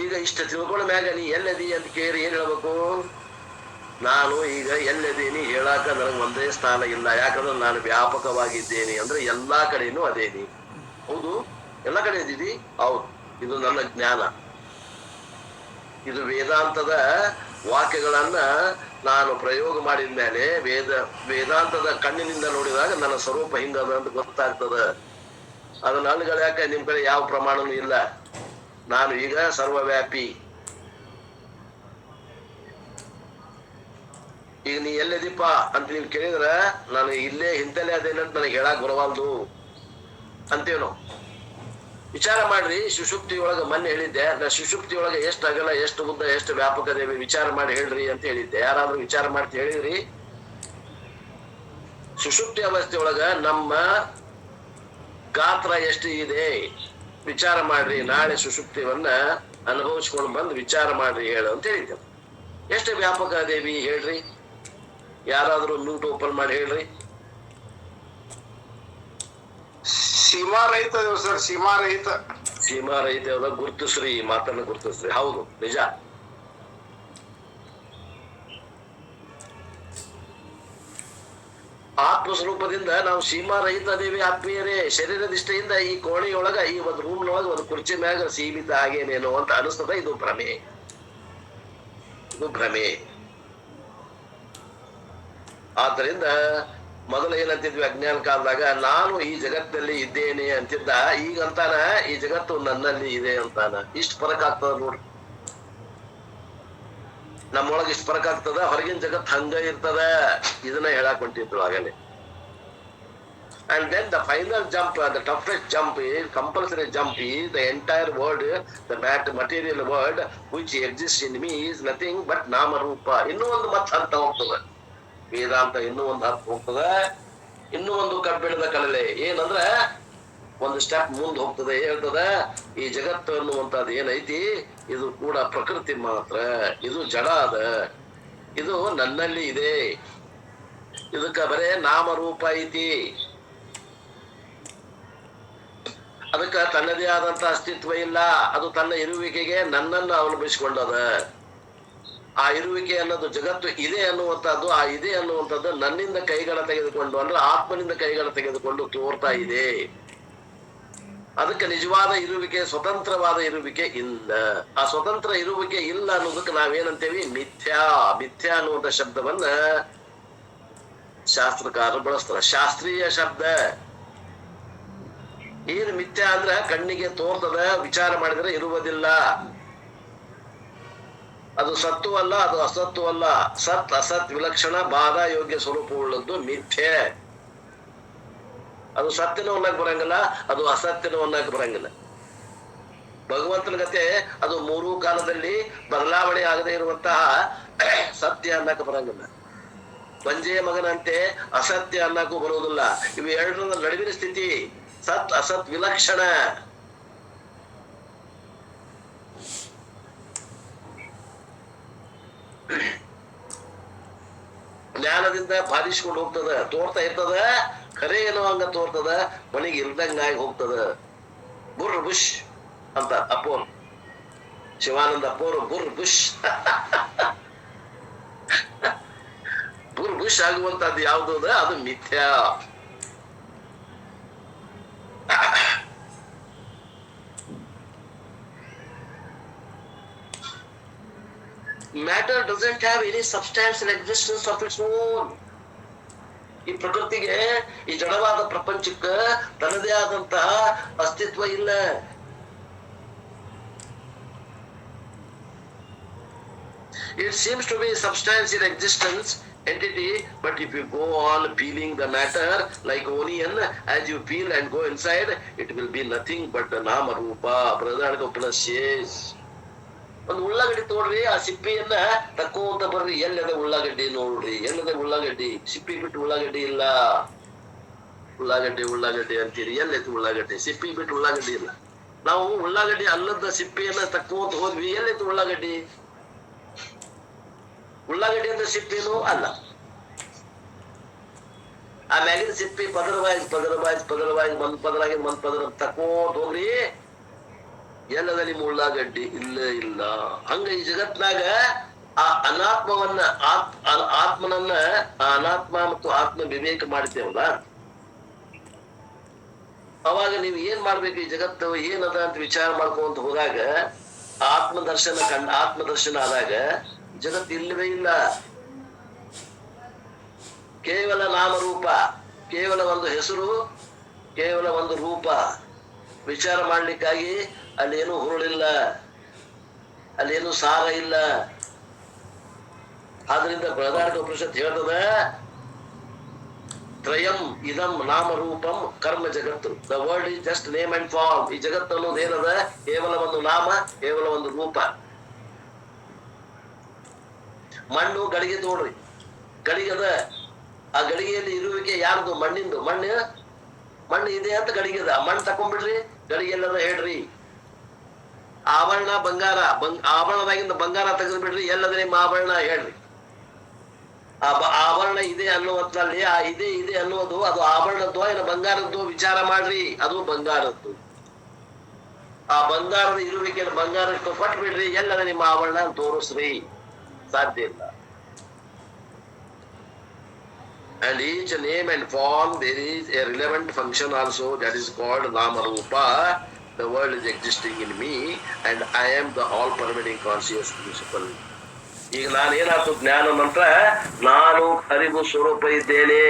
ಈಗ ಇಷ್ಟ ತಿಳ್ಕೊಂಡ ಮ್ಯಾಗ ನೀ ಎಲ್ಲದಿ ಅಂತ ಕೇಳಿ ಏನ್ ಹೇಳ್ಬೇಕು? ನಾನು ಈಗ ಎಲ್ಲಿದ್ದೀನಿ ಹೇಳಾಕ ನನಗೆ ಒಂದೇ ಸ್ಥಾನ ಇಲ್ಲ. ಯಾಕಂದ್ರೆ ನಾನು ವ್ಯಾಪಕವಾಗಿದ್ದೇನೆ ಅಂದ್ರೆ ಎಲ್ಲಾ ಕಡೆನೂ ಅದೇನಿ. ಹೌದು, ಎಲ್ಲಾ ಕಡೆ ಇದ್ದೀವಿ. ಹೌದು, ಇದು ನನ್ನ ಜ್ಞಾನ. ಇದು ವೇದಾಂತದ ವಾಕ್ಯಗಳನ್ನ ನಾನು ಪ್ರಯೋಗ ಮಾಡಿದ ಮೇಲೆ ವೇದಾಂತದ ಕಣ್ಣಿನಿಂದ ನೋಡಿದಾಗ ನನ್ನ ಸ್ವರೂಪ ಹಿಂಗದ ಅಂತ ಗೊತ್ತಾಗ್ತದ. ಅದು ನನ್ಗಳು ಯಾಕೆ ನಿಮ್ ಕಡೆ ಯಾವ ಪ್ರಮಾಣನೂ ಇಲ್ಲ. ನಾನು ಈಗ ಸರ್ವವ್ಯಾಪಿ. ಈಗ ನೀ ಎಲ್ಲಿದೀಪ ಅಂತ ನೀವ್ ಕೇಳಿದ್ರ ನಾನು ಇಲ್ಲೇ ಇಂತಲೇ ಅದೇನಂತ ನನಗೆ ಹೇಳಾಕ್ ಬರವಲ್ದು ಅಂತೇನು. ವಿಚಾರ ಮಾಡ್ರಿ. ಸುಷುಪ್ತಿ ಒಳಗ ಮೊನ್ನೆ ಹೇಳಿದ್ದೆ, ನಾ ಸುಷುಪ್ತಿ ಒಳಗ ಎಷ್ಟು ಅಗಲ, ಎಷ್ಟು ಉದ್ದ, ಎಷ್ಟು ವ್ಯಾಪಕ ದೇವಿ ವಿಚಾರ ಮಾಡಿ ಹೇಳ್ರಿ ಅಂತ ಹೇಳಿದ್ದೆ. ಯಾರಾದ್ರೂ ವಿಚಾರ ಮಾಡ್ತಿ ಹೇಳಿದ್ರಿ? ಸುಷುಪ್ತಿ ಅವಸ್ಥೆ ಒಳಗ ನಮ್ಮ ಗಾತ್ರ ಎಷ್ಟು ಇದೆ ವಿಚಾರ ಮಾಡ್ರಿ. ನಾಳೆ ಸುಷುಪ್ತಿವನ್ನ ಅನುಭವಿಸ್ಕೊಂಡು ಬಂದು ವಿಚಾರ ಮಾಡ್ರಿ ಹೇಳು ಅಂತ ಹೇಳಿದ್ದೆ. ಎಷ್ಟು ವ್ಯಾಪಕ ದೇವಿ ಹೇಳ್ರಿ? ಯಾರಾದ್ರೂ ಮ್ಯೂಟ್ ಓಪನ್ ಮಾಡಿ ಹೇಳ್ರಿ. ಸೀಮಾರಹಿತ ಸರ್, ಸೀಮಾರಹಿತ. ಸೀಮಾರಹಿತ ಗುರುತಿಸ್ರಿ, ಈ ಮಾತನ್ನ ಗುರುತಿಸ್ರಿ. ಹೌದು, ನಿಜ. ಆತ್ಮಸ್ವರೂಪದಿಂದ ನಾವು ಸೀಮಾರಹಿತ ದೇವಿ ಆತ್ಮೀಯರೇ. ಶರೀರದಿಷ್ಟೆಯಿಂದ ಈ ಕೋಣೆಯೊಳಗ, ಈ ಒಂದು ರೂಮ್ನೊಳಗ, ಒಂದು ಕುರ್ಚಿ ಮ್ಯಾಗ ಸೀಮಿತ ಆಗೇನೇನೋ ಅಂತ ಅನಿಸ್ತದ. ಇದು ಭ್ರಮೆ, ಇದು ಭ್ರಮೆ. ಆದ್ದರಿಂದ ಮೊದಲು ಏನಂತಿದ್ವಿ ಅಜ್ಞಾನ ಕಾಲದಾಗ, ನಾನು ಈ ಜಗತ್ತಿನಲ್ಲಿ ಇದ್ದೇನೆ ಅಂತಿದ್ದ. ಈಗಂತಾನ ಈ ಜಗತ್ತು ನನ್ನಲ್ಲಿ ಇದೆ ಅಂತಾನ. ಇಷ್ಟು ಫರಕ್ ಆಗ್ತದ ನೋಡ್ರಿ. ನಮ್ಮೊಳಗೆ ಇಷ್ಟು ಫರಕ್ ಆಗ್ತದ, ಹೊರಗಿನ ಜಗತ್ ಹಂಗ ಇರ್ತದ. ಇದನ್ನ ಹೇಳಕ್ ಹೊಂಟಿದ್ರು ಆಗಲೇ. And then the final jump, the toughest jump is, compulsory jump is the entire world, the material world which exists in me is nothing but nama ರೂಪ. ಇನ್ನೂ ಒಂದು ಮತ್ ಹಂತ ಹೋಗ್ತದ ವೇದಾಂತ, ಇನ್ನೂ ಒಂದು ಹಂತ ಹೋಗ್ತದ. ಇನ್ನೂ ಒಂದು ಕಬ್ಬಿಣದ ಕಡಲೆ ಏನಂದ್ರ ಒಂದು ಸ್ಟೆಪ್ ಮುಂದೆ ಹೋಗ್ತದೆ. ಹೇಳ್ತದ, ಈ ಜಗತ್ತು ಅನ್ನುವಂಥದ್ದು ಏನೈತಿ ಇದು ಕೂಡ ಪ್ರಕೃತಿ ಮಾತ್ರ. ಇದು ಜಡ ಅದ, ಇದು ನನ್ನಲ್ಲಿ ಇದೆ. ಇದಕ್ಕ ಬರೇ ನಾಮರೂಪ ಐತಿ. ಅದಕ್ಕ ತನ್ನದೇ ಆದಂತ ಅಸ್ತಿತ್ವ ಇಲ್ಲ. ಅದು ತನ್ನ ಇರುವಿಕೆಗೆ ನನ್ನನ್ನು ಅವಲಂಬಿಸಿಕೊಂಡದ. ಆ ಇರುವಿಕೆ ಅನ್ನೋದು ಜಗತ್ತು ಇದೆ ಅನ್ನುವಂಥದ್ದು, ಆ ಇದೆ ಅನ್ನುವಂಥದ್ದು ನನ್ನಿಂದ ಕೈಗಳ ತೆಗೆದುಕೊಂಡು, ಅಂದ್ರೆ ಆತ್ಮನಿಂದ ಕೈಗಳ ತೆಗೆದುಕೊಂಡು ತೋರ್ತಾ ಇದೆ. ಅದಕ್ಕೆ ನಿಜವಾದ ಇರುವಿಕೆ, ಸ್ವತಂತ್ರವಾದ ಇರುವಿಕೆ ಇಲ್ಲ. ಆ ಸ್ವತಂತ್ರ ಇರುವಿಕೆ ಇಲ್ಲ ಅನ್ನೋದಕ್ಕೆ ನಾವೇನಂತೇವಿ? ಮಿಥ್ಯಾ. ಮಿಥ್ಯಾ ಅನ್ನುವಂಥ ಶಬ್ದವನ್ನ ಶಾಸ್ತ್ರಕಾರರು ಬಳಸ್ತಾರ. ಶಾಸ್ತ್ರೀಯ ಶಬ್ದ. ಏನು ಮಿಥ್ಯಾ ಅಂದ್ರ ಕಣ್ಣಿಗೆ ತೋರ್ತದ, ವಿಚಾರ ಮಾಡಿದ್ರೆ ಇರುವುದಿಲ್ಲ. ಅದು ಸತ್ತು ಅಲ್ಲ, ಅದು ಅಸತ್ತು ಅಲ್ಲ. ಸತ್ ಅಸತ್ ವಿಲಕ್ಷಣ ಬಾಧಾ ಯೋಗ್ಯ ಸ್ವರೂಪವುಳ್ಳದ್ದು ಮಿಥ್ಯೆ. ಅದು ಸತ್ಯನ ಅನ್ನಕ್ ಬರಂಗಿಲ್ಲ, ಅದು ಅಸತ್ಯನ ಅನ್ನಕ್ ಬರಂಗಿಲ್ಲ. ಭಗವಂತನ ಗತೆ ಅದು ಮೂರೂ ಕಾಲದಲ್ಲಿ ಬದಲಾವಣೆ ಆಗದೆ ಇರುವಂತಹ ಸತ್ಯ ಅನ್ನಕ್ ಬರಂಗಿಲ್ಲ. ಬಂಜೆಯ ಮಗನಂತೆ ಅಸತ್ಯ ಅನ್ನಕ್ಕೂ ಬರುವುದಿಲ್ಲ. ಇವು ಎರಡರ ನಡುವಿನ ಸ್ಥಿತಿ ಸತ್ ಅಸತ್ ವಿಲಕ್ಷಣ. ಜ್ಞಾನದಿಂದ ಬಾಧಿಸ್ಕೊಂಡು ಹೋಗ್ತದ, ತೋರ್ತಾ ಇರ್ತದ. ಖರೆ ಏನೋ ಹಂಗ ತೋರ್ತದ, ಮನೆಗೆ ಇಲ್ದಂಗಾಗಿ ಹೋಗ್ತದ. ಬುರ್ ಬುಷ್ ಅಂತ ಅಪ್ಪೋರ್, ಶಿವಾನಂದ ಅಪ್ಪೋರು ಬುರ್ ಬುಷ್. ಬುರ್ ಬುಷ್ ಆಗುವಂತದ್ದು ಯಾವ್ದು ಅದು ಮಿಥ್ಯಾ. Matter doesn't have any substantial existence of its own. ಈ ಪ್ರಕೃತಿಗೆ, ಈ ಜಡವಾದ ಪ್ರಪಂಚಕ್ಕ ತನ್ನದೇ ಆದಂತಹ ಅಸ್ತಿತ್ವ ಇಲ್ಲ. It seems to be substantial existence entity, but if you go on peeling the matter like onion, as you peel and go inside, it will be nothing but the nama rupa. Brother, ಒಂದು ಉಳ್ಳಾಗಡ್ಡಿ ತೋಡ್ರಿ, ಆ ಸಿಪ್ಪಿಯನ್ನ ತಕ್ಕೋಂತ ಬರ್ರಿ. ಎಲ್ಲದ ಉಳ್ಳಾಗಡ್ಡಿ ನೋಡ್ರಿ, ಎಲ್ಲದ ಉಳ್ಳಾಗಡ್ಡಿ. ಸಿಪ್ಪಿ ಬಿಟ್ಟು ಉಳ್ಳಾಗಡ್ಡಿ ಇಲ್ಲ. ಉಳ್ಳಾಗಡ್ಡಿ ಉಳ್ಳಾಗಡ್ಡಿ ಅಂತೀರಿ, ಎಲ್ಲೈತಿ ಉಳ್ಳಾಗಡ್ಡಿ? ಸಿಪ್ಪಿ ಬಿಟ್ಟು ಉಳ್ಳಾಗಡ್ಡಿ ಇಲ್ಲ. ನಾವು ಉಳ್ಳಾಗಡ್ಡಿ ಅಲ್ಲದ ಸಿಪ್ಪಿಯನ್ನ ತಕ್ಕೋಂತ ಹೋದ್ವಿ, ಎಲ್ಲೈತಿ ಉಳ್ಳಾಗಡ್ಡಿ? ಉಳ್ಳಾಗಡ್ಡಿ ಅಂದ್ರೆ ಸಿಪ್ಪಿನೂ ಅಲ್ಲ. ಆ ಮ್ಯಾಗಿನ ಸಿಪ್ಪಿ ಪದರವಾಗಿ ಒಂದ್ ಪದರ ತಕ್ಕೋಂತ ಹೋಗ್ರಿ, ಎಲ್ಲದ ನಿಮ್ಮ ಉಳ್ಳಾಗಡ್ಡಿ ಇಲ್ಲ. ಹಂಗ ಈ ಜಗತ್ನಾಗ ಆ ಅನಾತ್ಮವನ್ನ ಆತ್ಮನನ್ನ ಅನಾತ್ಮ ಮತ್ತು ಆತ್ಮ ವಿವೇಕ ಮಾಡ್ತೇವಲ್ಲ, ಅವಾಗ ನೀವು ಏನ್ ಮಾಡ್ಬೇಕು, ಈ ಜಗತ್ತು ಏನದ ಅಂತ ವಿಚಾರ ಮಾಡ್ಕೊಂತ ಹೋದಾಗ ಆತ್ಮದರ್ಶನ ಆದಾಗ ಜಗತ್ತು ಇಲ್ಲವೇ ಇಲ್ಲ. ಕೇವಲ ನಾಮರೂಪ, ಕೇವಲ ಒಂದು ಹೆಸರು, ಕೇವಲ ಒಂದು ರೂಪ. ವಿಚಾರ ಮಾಡ್ಲಿಕ್ಕಾಗಿ ಅಲ್ಲೇನು ಹುರುಳಿಲ್ಲ, ಅಲ್ಲೇನು ಸಾರ ಇಲ್ಲ. ಆದ್ರಿಂದ ಬೃಹದಾರಣ್ಯಕ ಉಪನಿಷತ್ ಹೇಳ್ತದ, ತ್ರಯಂ ಇದಂ ನಾಮರೂಪಂ ಕರ್ಮ ಜಗತ್ತು. The world is just name and form. ಈ ಜಗತ್ತು ಅನ್ನೋದು ಏನದ, ಕೇವಲ ಒಂದು ನಾಮ, ಕೇವಲ ಒಂದು ರೂಪ. ಮಣ್ಣು ಗಡಿಗೆ ತೋಡ್ರಿ, ಗಡಿಗದ. ಆ ಗಡಿಗೆಯಲ್ಲಿ ಇರುವಿಕೆ ಯಾರ್ದು? ಮಣ್ಣಿಂದು. ಮಣ್ಣು ಇದೆ ಅಂತ ಗಡಿಗೆದ. ಮಣ್ಣು ತಕೊಂಡ್ಬಿಡ್ರಿ, ಗಡಿಗೆ ಎಲ್ಲದ ಹೇಳ್ರಿ. ಆಭರಣ ಬಂಗಾರ, ಆಭರಣದಾಗಿಂದ ಬಂಗಾರ ತೆಗೆದು ಬಿಡ್ರಿ, ಎಲ್ಲದ ನಿಮ್ಮ ಆಭರಣ ಹೇಳ್ರಿ. ಆಭರಣ ಇದೆ ಅನ್ನುವಂಥಲ್ಲಿ ಆ ಇದೆ ಅನ್ನುವುದು ಅದು ಆಭರಣದ್ದು ಏನು ಬಂಗಾರದ್ದು ವಿಚಾರ ಮಾಡ್ರಿ, ಅದು ಬಂಗಾರದ್ದು. ಆ ಬಂಗಾರದ ಇರುವಿಕೆಯನ್ನು ಬಂಗಾರಕ್ಕೆ ಕೊಟ್ಟು ಬಿಡ್ರಿ, ಎಲ್ಲದ ನಿಮ್ಮ ಆಭರಣ ತೋರಿಸ್ರಿ. ಸಾಧ್ಯ ಇಲ್ಲ. And each name and form there is a relevant function also, that is called Namarupa. The world is existing in me and I am the all pervading conscious principle. ಈಗ ನಾನು ಏನಾಯ್ತು, ಜ್ಞಾನ ನಂತರ ನಾನು ಅರಿವು ಸ್ವರೂಪ ಇದ್ದೇನೆ,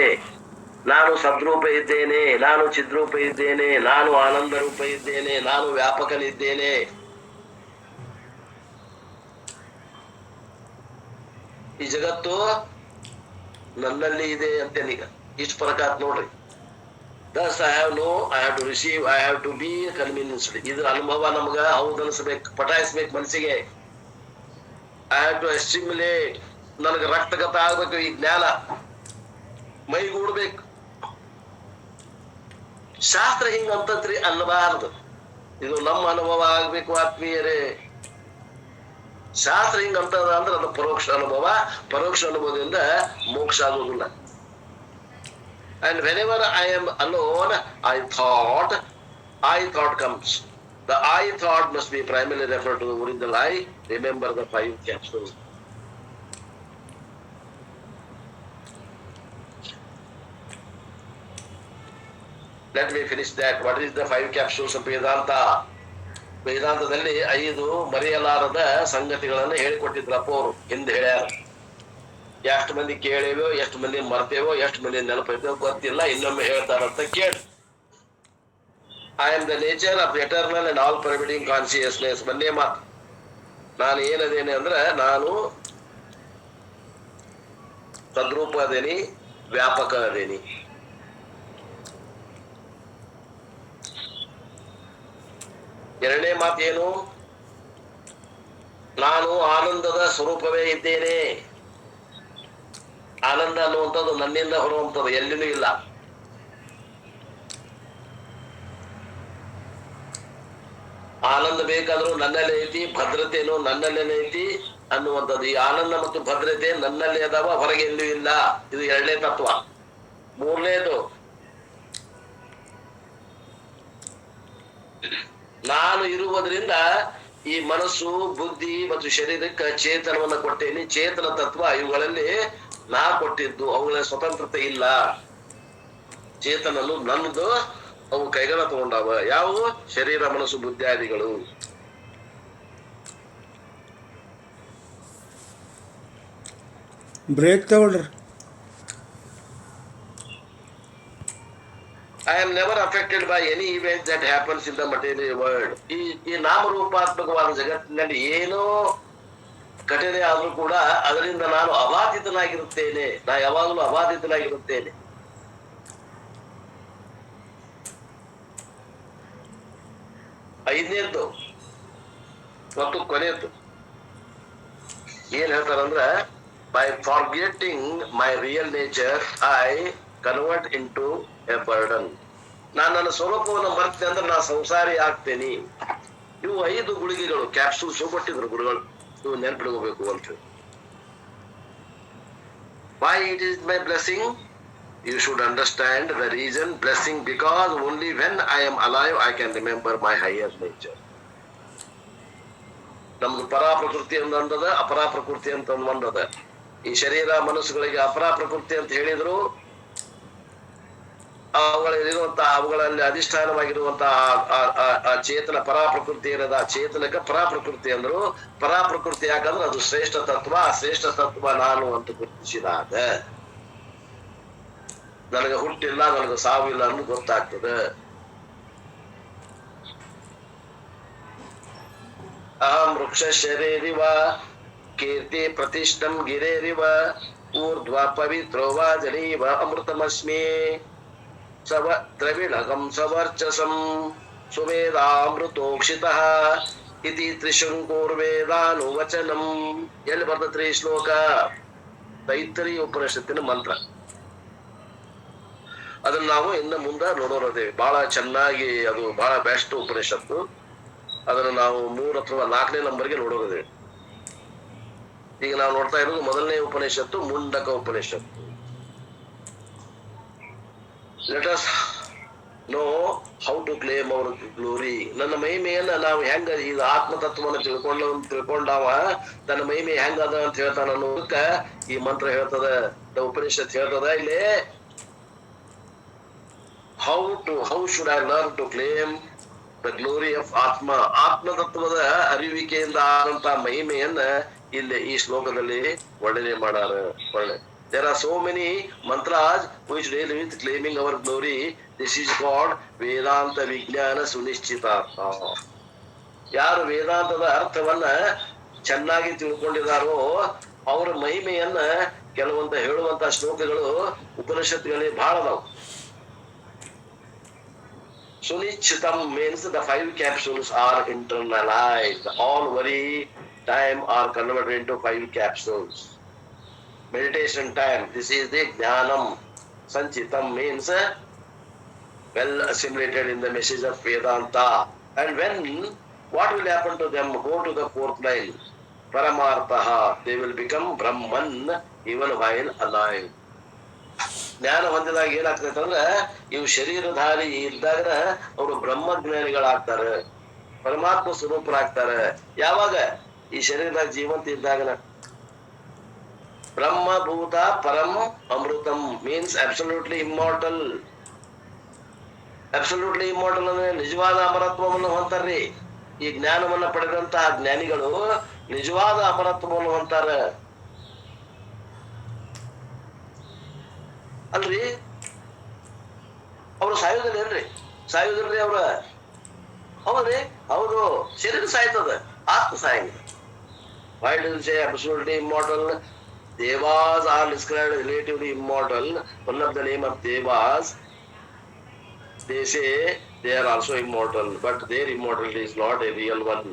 ನಾನು ಸದ್ರೂಪ ಇದ್ದೇನೆ, ನಾನು ಚಿದ್ರೂಪ ಇದ್ದೇನೆ, ನಾನು ಆನಂದ ರೂಪ ಇದ್ದೇನೆ, ನಾನು ವ್ಯಾಪಕನಿದ್ದೇನೆ. ಈ ಜಗತ್ತು ನನ್ನಲ್ಲಿ ಇದೆ ಅಂತೇನೀಗ ಇಷ್ಟು ಫರಕ್ ಆತ್ ನೋಡ್ರಿ. Thus I have to receive, I have to be convinced. ಇದ್ರ ಅನುಭವ ನಮ್ಗ ಹೌದು ಅನ್ಸ್ಬೇಕು, ಪಟಾಯಿಸ್ಬೇಕು ಮನಸ್ಸಿಗೆ. I have to assimilate. ನನಗೆ ರಕ್ತಗತ ಆಗ್ಬೇಕು ಈ ಜ್ಞಾನ, ಮೈಗೂಡ್ಬೇಕು. ಶಾಸ್ತ್ರ ಹಿಂಗಂತತ್ರಿ ಅನ್ನಬಾರದು, ಇದು ನಮ್ಮ ಅನುಭವ ಆಗ್ಬೇಕು ಆತ್ಮೀಯರೇ. ಶಾಸ್ತ್ರ ಹಿಂಗಂತದ ಅಂದ್ರೆ ಅದು ಪರೋಕ್ಷ ಅನುಭವ. ಪರೋಕ್ಷ ಅನುಭವದಿಂದ ಮೋಕ್ಷ ಆಗೋದಿಲ್ಲ. And whenever I am alone, I thought comes. The I thought must be primarily referred to the original I. Remember the 5 capsules. Let me finish that. What is the 5 capsules of Vedanta? ವೇದಾಂತದಲ್ಲಿ 5 ಮರೆಯಲಾರದ ಸಂಗತಿಗಳನ್ನು ಹೇಳಿಕೊಟ್ಟಿದ್ರಪ್ಪ ಅವರು. ಹಿಂದೆ ಹೇಳ್ಯಾರ. ಎಷ್ಟು ಮಂದಿ ಕೇಳೇವೋ, ಎಷ್ಟು ಮಂದಿ ಮರ್ತೇವೋ, ಎಷ್ಟು ಮಂದಿ ನೆನಪೈತೇವೋ ಗೊತ್ತಿಲ್ಲ, ಇನ್ನೊಮ್ಮೆ ಹೇಳ್ತಾರಂತ ಕೇಳಿ. I am the nature of eternal and all pervading consciousness. ಮೊನ್ನೆ ಮಾತು, ನಾನು ಏನದೇನೆ ಅಂದ್ರೆ ನಾನು ತದ್ರೂಪ ಅದೇನಿ, ವ್ಯಾಪಕ ಅದೇನಿ. ಎರಡನೇ ಮಾತು ಏನು, ನಾನು ಆನಂದದ ಸ್ವರೂಪವೇ ಇದ್ದೇನೆ. ಆನಂದ ಅನ್ನುವಂಥದ್ದು ನನ್ನಿಂದ ಹೊರುವಂಥದ್ದು, ಎಲ್ಲಿನೂ ಇಲ್ಲ. ಆನಂದ ಬೇಕಾದ್ರೂ ನನ್ನಲ್ಲೇ ಐತಿ, ಭದ್ರತೆನೂ ನನ್ನಲ್ಲೇನೆ ಐತಿ ಅನ್ನುವಂಥದ್ದು. ಈ ಆನಂದ ಮತ್ತು ಭದ್ರತೆ ನನ್ನಲ್ಲೇ ಅದಾವ, ಹೊರಗೆ ಎಲ್ಲೂ ಇಲ್ಲ. ಇದು ಎರಡನೇ ತತ್ವ. ಮೂರನೇದು, ನಾನು ಇರುವುದರಿಂದ ಈ ಮನಸ್ಸು, ಬುದ್ಧಿ ಮತ್ತು ಶರೀರಕ್ಕೆ ಚೇತನವನ್ನು ಕೊಟ್ಟೇನಿ. ಚೇತನ ತತ್ವ ಇವುಗಳಲ್ಲಿ ನಾ ಕೊಟ್ಟಿದ್ದು, ಅವುಗಳ ಸ್ವತಂತ್ರತೆ ಇಲ್ಲ. ಚೇತನನು ನನ್ನದು, ಅವು ಕೈಗಳ ತಗೊಂಡಾವ. ಯಾವುವು? ಶರೀರ, ಮನಸ್ಸು, ಬುದ್ಧಿಯಾದಿಗಳು. ಬ್ರೇಕ್ ತಗೊಳ್ರಿ. I am never affected by any event that happens in the material world. ಈ ನಾಮರೂಪಾತ್ಮಕವಾದ ಜಗತ್ತಿನಲ್ಲಿ ಏನೋ ಘಟನೆ ಆದ್ರೂ ಕೂಡ ಅದರಿಂದ ನಾನು ಅಬಾಧಿತನಾಗಿರುತ್ತೇನೆ. ನಾ ಯಾವಾಗಲೂ ಅಬಾಧಿತನಾಗಿರುತ್ತೇನೆ. ಐದನೇದ್ದು ಮತ್ತು ಕೊನೆಯದ್ದು ಏನ್ ಹೇಳ್ತಾರಂದ್ರ, by forgetting my real nature, I convert into a burden. ನಾನು ನನ್ನ ಸ್ವರೂಪವನ್ನು ಮರ್ತೆ ಅಂದ್ರೆ ನಾ ಸಂಸಾರಿ ಆಗ್ತೇನೆ. ಇವು 5 ಗುಳಿಗೆಗಳು, ಕ್ಯಾಪ್ಸೂಲ್ಸ್ ಕೊಟ್ಟಿದ್ರು ಗುರುಗಳು. ಇವು ನೆನ್ಪಿಡ್ಕೋಬೇಕು ಅಂತ. Why it is my blessing? You should understand the reason. Blessing because only when I am alive I can remember my higher nature. ನಮ್ದು ಪರಾ ಪ್ರಕೃತಿ ಅಂತಂದದ, ಅಪರಾ ಪ್ರಕೃತಿ ಅಂತ ಒಂದದ. ಈ ಶರೀರ ಮನಸ್ಸುಗಳಿಗೆ ಅಪರಾ ಪ್ರಕೃತಿ ಅಂತ ಹೇಳಿದ್ರು, ಅವುಗಳಲ್ಲಿ ಅಧಿಷ್ಠಾನವಾಗಿರುವಂತಹ ಆ ಚೇತನ ಪರಾ ಪ್ರಕೃತಿ ಇರೋದ, ಆ ಚೇತನಕ್ಕೆ ಪರಾ ಪ್ರಕೃತಿ ಅಂದ್ರು. ಪರಾ ಪ್ರಕೃತಿ ಯಾಕಂದ್ರೆ ಅದು ಶ್ರೇಷ್ಠ ತತ್ವ. ಆ ಶ್ರೇಷ್ಠ ತತ್ವ ನಾನು ಅಂತ ಗುರುತಿಸಿದಾಗ ನನಗೆ ಹುಟ್ಟಿಲ್ಲ, ನನಗೆ ಸಾವಿಲ್ಲ ಅನ್ನೋದು ಗೊತ್ತಾಗ್ತದೆ. ಅಹಂ ವೃಕ್ಷ ಶರೀರಿವ ಕೀರ್ತಿ ಪ್ರತಿಷ್ಠಂ ಗಿರೇರಿವ ಊರ್ಧ್ವ ಪವಿತ್ರೋ ವಾ ಜಲೀವ ಅಮೃತಮಸ್ಮಿ ಸವ ದ್ರವಿಣಗಂ ಸವರ್ಚಸಂ ಸುವೇದಾಮೃತೋಕ್ಷಿತಃ ಇತಿ ತ್ರಿಶಂಕುರ್ವೇದಾನುವಚನಂ. ಎಲ್ಲಿ ಬರ್ತತ್ರಿ ಈ ಶ್ಲೋಕ? ತೈತ್ತರೀಯ ಉಪನಿಷತ್ತಿನ ಮಂತ್ರ. ಅದನ್ನ ನಾವು ಇನ್ನು ಮುಂದೆ ನೋಡೋರದೇವಿ. ಬಹಳ ಚೆನ್ನಾಗಿ, ಅದು ಬಹಳ ಬೆಸ್ಟ್ ಉಪನಿಷತ್ತು. ಅದನ್ನು ನಾವು 3 ಅಥವಾ 4ನೇ ನಂಬರ್ಗೆ ನೋಡೋರದೇವಿ. ಈಗ ನಾವು ನೋಡ್ತಾ ಇರೋದು ಮೊದಲನೇ ಉಪನಿಷತ್ತು, ಮುಂಡಕ ಉಪನಿಷತ್ತು. Let us know how to claim our glory. ನನ್ನ ಮಹಿಮೆಯನ್ನ ನಾವು ಹೆಂಗ, ಇದು ಆತ್ಮತತ್ವವನ್ನು ತಿಳ್ಕೊಂಡವ ತನ್ನ ಮಹಿಮೆ ಹೆಂಗ ಅದ ಅಂತ ಹೇಳ್ತಾನ ಅನ್ನೋದಕ್ಕ ಈ ಮಂತ್ರ ಹೇಳ್ತದ, ಉಪನಿಷತ್ ಹೇಳ್ತದ. ಇಲ್ಲಿ how should I learn to claim the glory of atma. ಆತ್ಮತತ್ವದ ಅರಿವಿಕೆಯಿಂದ ಆದಂತ ಮಹಿಮೆಯನ್ನ ಇಲ್ಲಿ ಈ ಶ್ಲೋಕದಲ್ಲಿ ವರ್ಣನೆ ಮಾಡಾರ. There are so many mantras which deal with claiming our glory. This is called Vedanta Vijnana Sunishchitartha. ಯಾರು ವೇದಾಂತದ ಅರ್ಥವನ್ನ ಚೆನ್ನಾಗಿ ತಿಳ್ಕೊಂಡಿದಾರೋ ಅವರ ಮಹಿಮೆಯನ್ನ ಕೆಲವೊಂದು ಹೇಳುವಂತ ಶ್ಲೋಕಗಳು ಉಪನಿಷತ್ತುಗಳಲ್ಲಿ ಬಹಳ ಅದಾವ. Sunishchitam means the 5 capsules are internalized. All worry time are converted into 5 capsules. Meditation time, this is the Jnanam. Sanchitam means well assimilated in the message of Vedanta. And what will happen to them? Go to the 4th line. Paramarthaha, they will become Brahman even while alive. ಜ್ಞಾನ ಹೊಂದಿದಾಗ ಏನಾಗ್ತೈತೆ ಅಂದ್ರೆ ಇವು ಶರೀರಧಾರಿ ಇದ್ದಾಗ ಅವರು ಬ್ರಹ್ಮಜ್ಞಾನಿಗಳಾಗ್ತಾರೆ, ಪರಮಾತ್ಮ ಸ್ವರೂಪರಾಗ್ತಾರೆ. ಯಾವಾಗ? ಈ ಶರೀರದಾಗ ಜೀವಂತ ಇದ್ದಾಗ. ಬ್ರಹ್ಮಭೂತ ಪರಂ ಅಮೃತಂ ಮೀನ್ಸ್ ಅಬ್ಸಲ್ಯೂಟ್ಲಿ ಇಮ್ಮೋರ್ಟಲ್. ಅಬ್ಸಲ್ಯೂಟ್ಲಿ ಇಮ್ಮೋರ್ಟಲ್ ಅಂದ್ರೆ ನಿಜವಾದ ಅಮರತ್ವವನ್ನು ಹೊಂತಾರ್ರಿ. ಈ ಜ್ಞಾನವನ್ನ ಪಡೆದಂತಹ ಜ್ಞಾನಿಗಳು ನಿಜವಾದ ಅಮರತ್ವವನ್ನು ಹೊಂತಾರ. ಅಲ್ರಿ, ಅವ್ರು ಸಾಯುವುದಿಲ್ಲೇನ್ರಿ? ಸಾಯುವುದಿಲ್ರಿ ಅವ್ರ? ಹೌದ್ರಿ, ಹೌದು. ಶರೀರ ಸಾಯ್ತದ, ಆತ್ಮ ಸಾಯಂಗಿಲ್ಲ. Why do you say absolutely immortal? Devas are described relatively immortal. One of the name of Devas, they say they are also immortal, but their immortality is not a real one.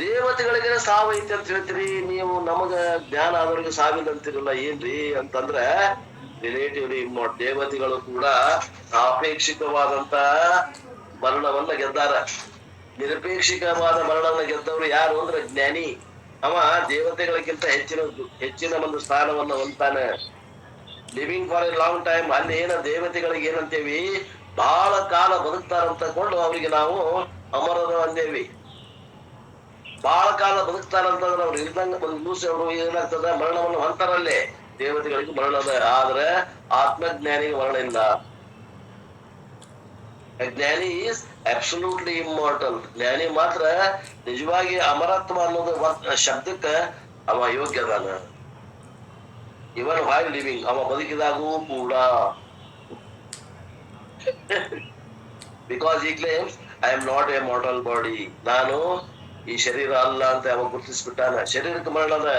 ದೇವತೆಗಳಿಗೆ ಸಾವು ಐತಿ ಅಂತ ಹೇಳ್ತೀರಿ ನೀವು, ನಮಗ ಜ್ಞಾನ ಆದವ್ರಿಗೆ ಸಾವಿಲ್ಲ ಅಂತಿರಲ್ಲ, ಏನ್ರಿ ಅಂತಂದ್ರ ರಿಲೇಟಿವ್ಲಿ ಇಮ್ಮೋರ್ಟಲ್. ದೇವತೆಗಳು ಕೂಡ ಸಾಪೇಕ್ಷಿಕವಾದಂತ ಮರಣವನ್ನ ಗೆದ್ದಾರ. ನಿರಪೇಕ್ಷಿಕವಾದ ಮರಣವನ್ನ ಗೆದ್ದವರು ಯಾರು ಅಂದ್ರೆ ಜ್ಞಾನಿ. ಅವ ದೇವತೆಗಳಿಗಿಂತ ಹೆಚ್ಚಿನ ಒಂದು ಸ್ಥಾನವನ್ನು ಹೊಂತಾನೆ. Living for a long time. ಅಲ್ಲಿ ದೇವತೆಗಳಿಗೆ ಏನಂತೇವಿ, ಬಹಳ ಕಾಲ ಬದುಕ್ತಾರಂತ ಕೊಂಡು ಅವ್ರಿಗೆ ನಾವು ಅಮರರು ಅಂದೇವಿ. ಬಹಳ ಕಾಲ ಬದುಕ್ತಾರಂತಂದ್ರೆ ಅವ್ರು ಇಲ್ದಂಗ ಒಂದು ದಿವಸ ಅವರು ಏನಾಗ್ತದ, ಮರಣವನ್ನು ಹೊಂತಾರಲ್ಲೇ. ದೇವತೆಗಳಿಗೆ ಮರಣ ಅದ, ಆದ್ರೆ ಆತ್ಮಜ್ಞಾನಿಗೆ ಮರಣ ಇಲ್ಲ. ಜ್ಞಾನಿ ಈಸ್ ಅಬ್ಸಲ್ಯೂಟ್ಲಿ ಇಮ್ಮೋರ್ಟಲ್. ಜ್ಞಾನಿ ಮಾತ್ರ ನಿಜವಾಗಿ ಅಮರತ್ವ ಅನ್ನೋದು ಶಬ್ದಕ್ಕ ಅವ ಯೋಗ್ಯ ಅದಾನ. ಇವನ್ ವೈಲ್ ಲಿವಿಂಗ್, ಅವ ಬದುಕಿದಾಗೂ ಕೂಡ. ಬಿಕಾಸ್ ಈ claims I am not A mortal body. ನಾನು ಈ ಶರೀರ ಅಲ್ಲ ಅಂತ ಅವ ಗುರುತಿಸ್ಬಿಟ್ಟಾನ. ಶರೀರಕ್ಕೆ ಮರಣ ಅದ.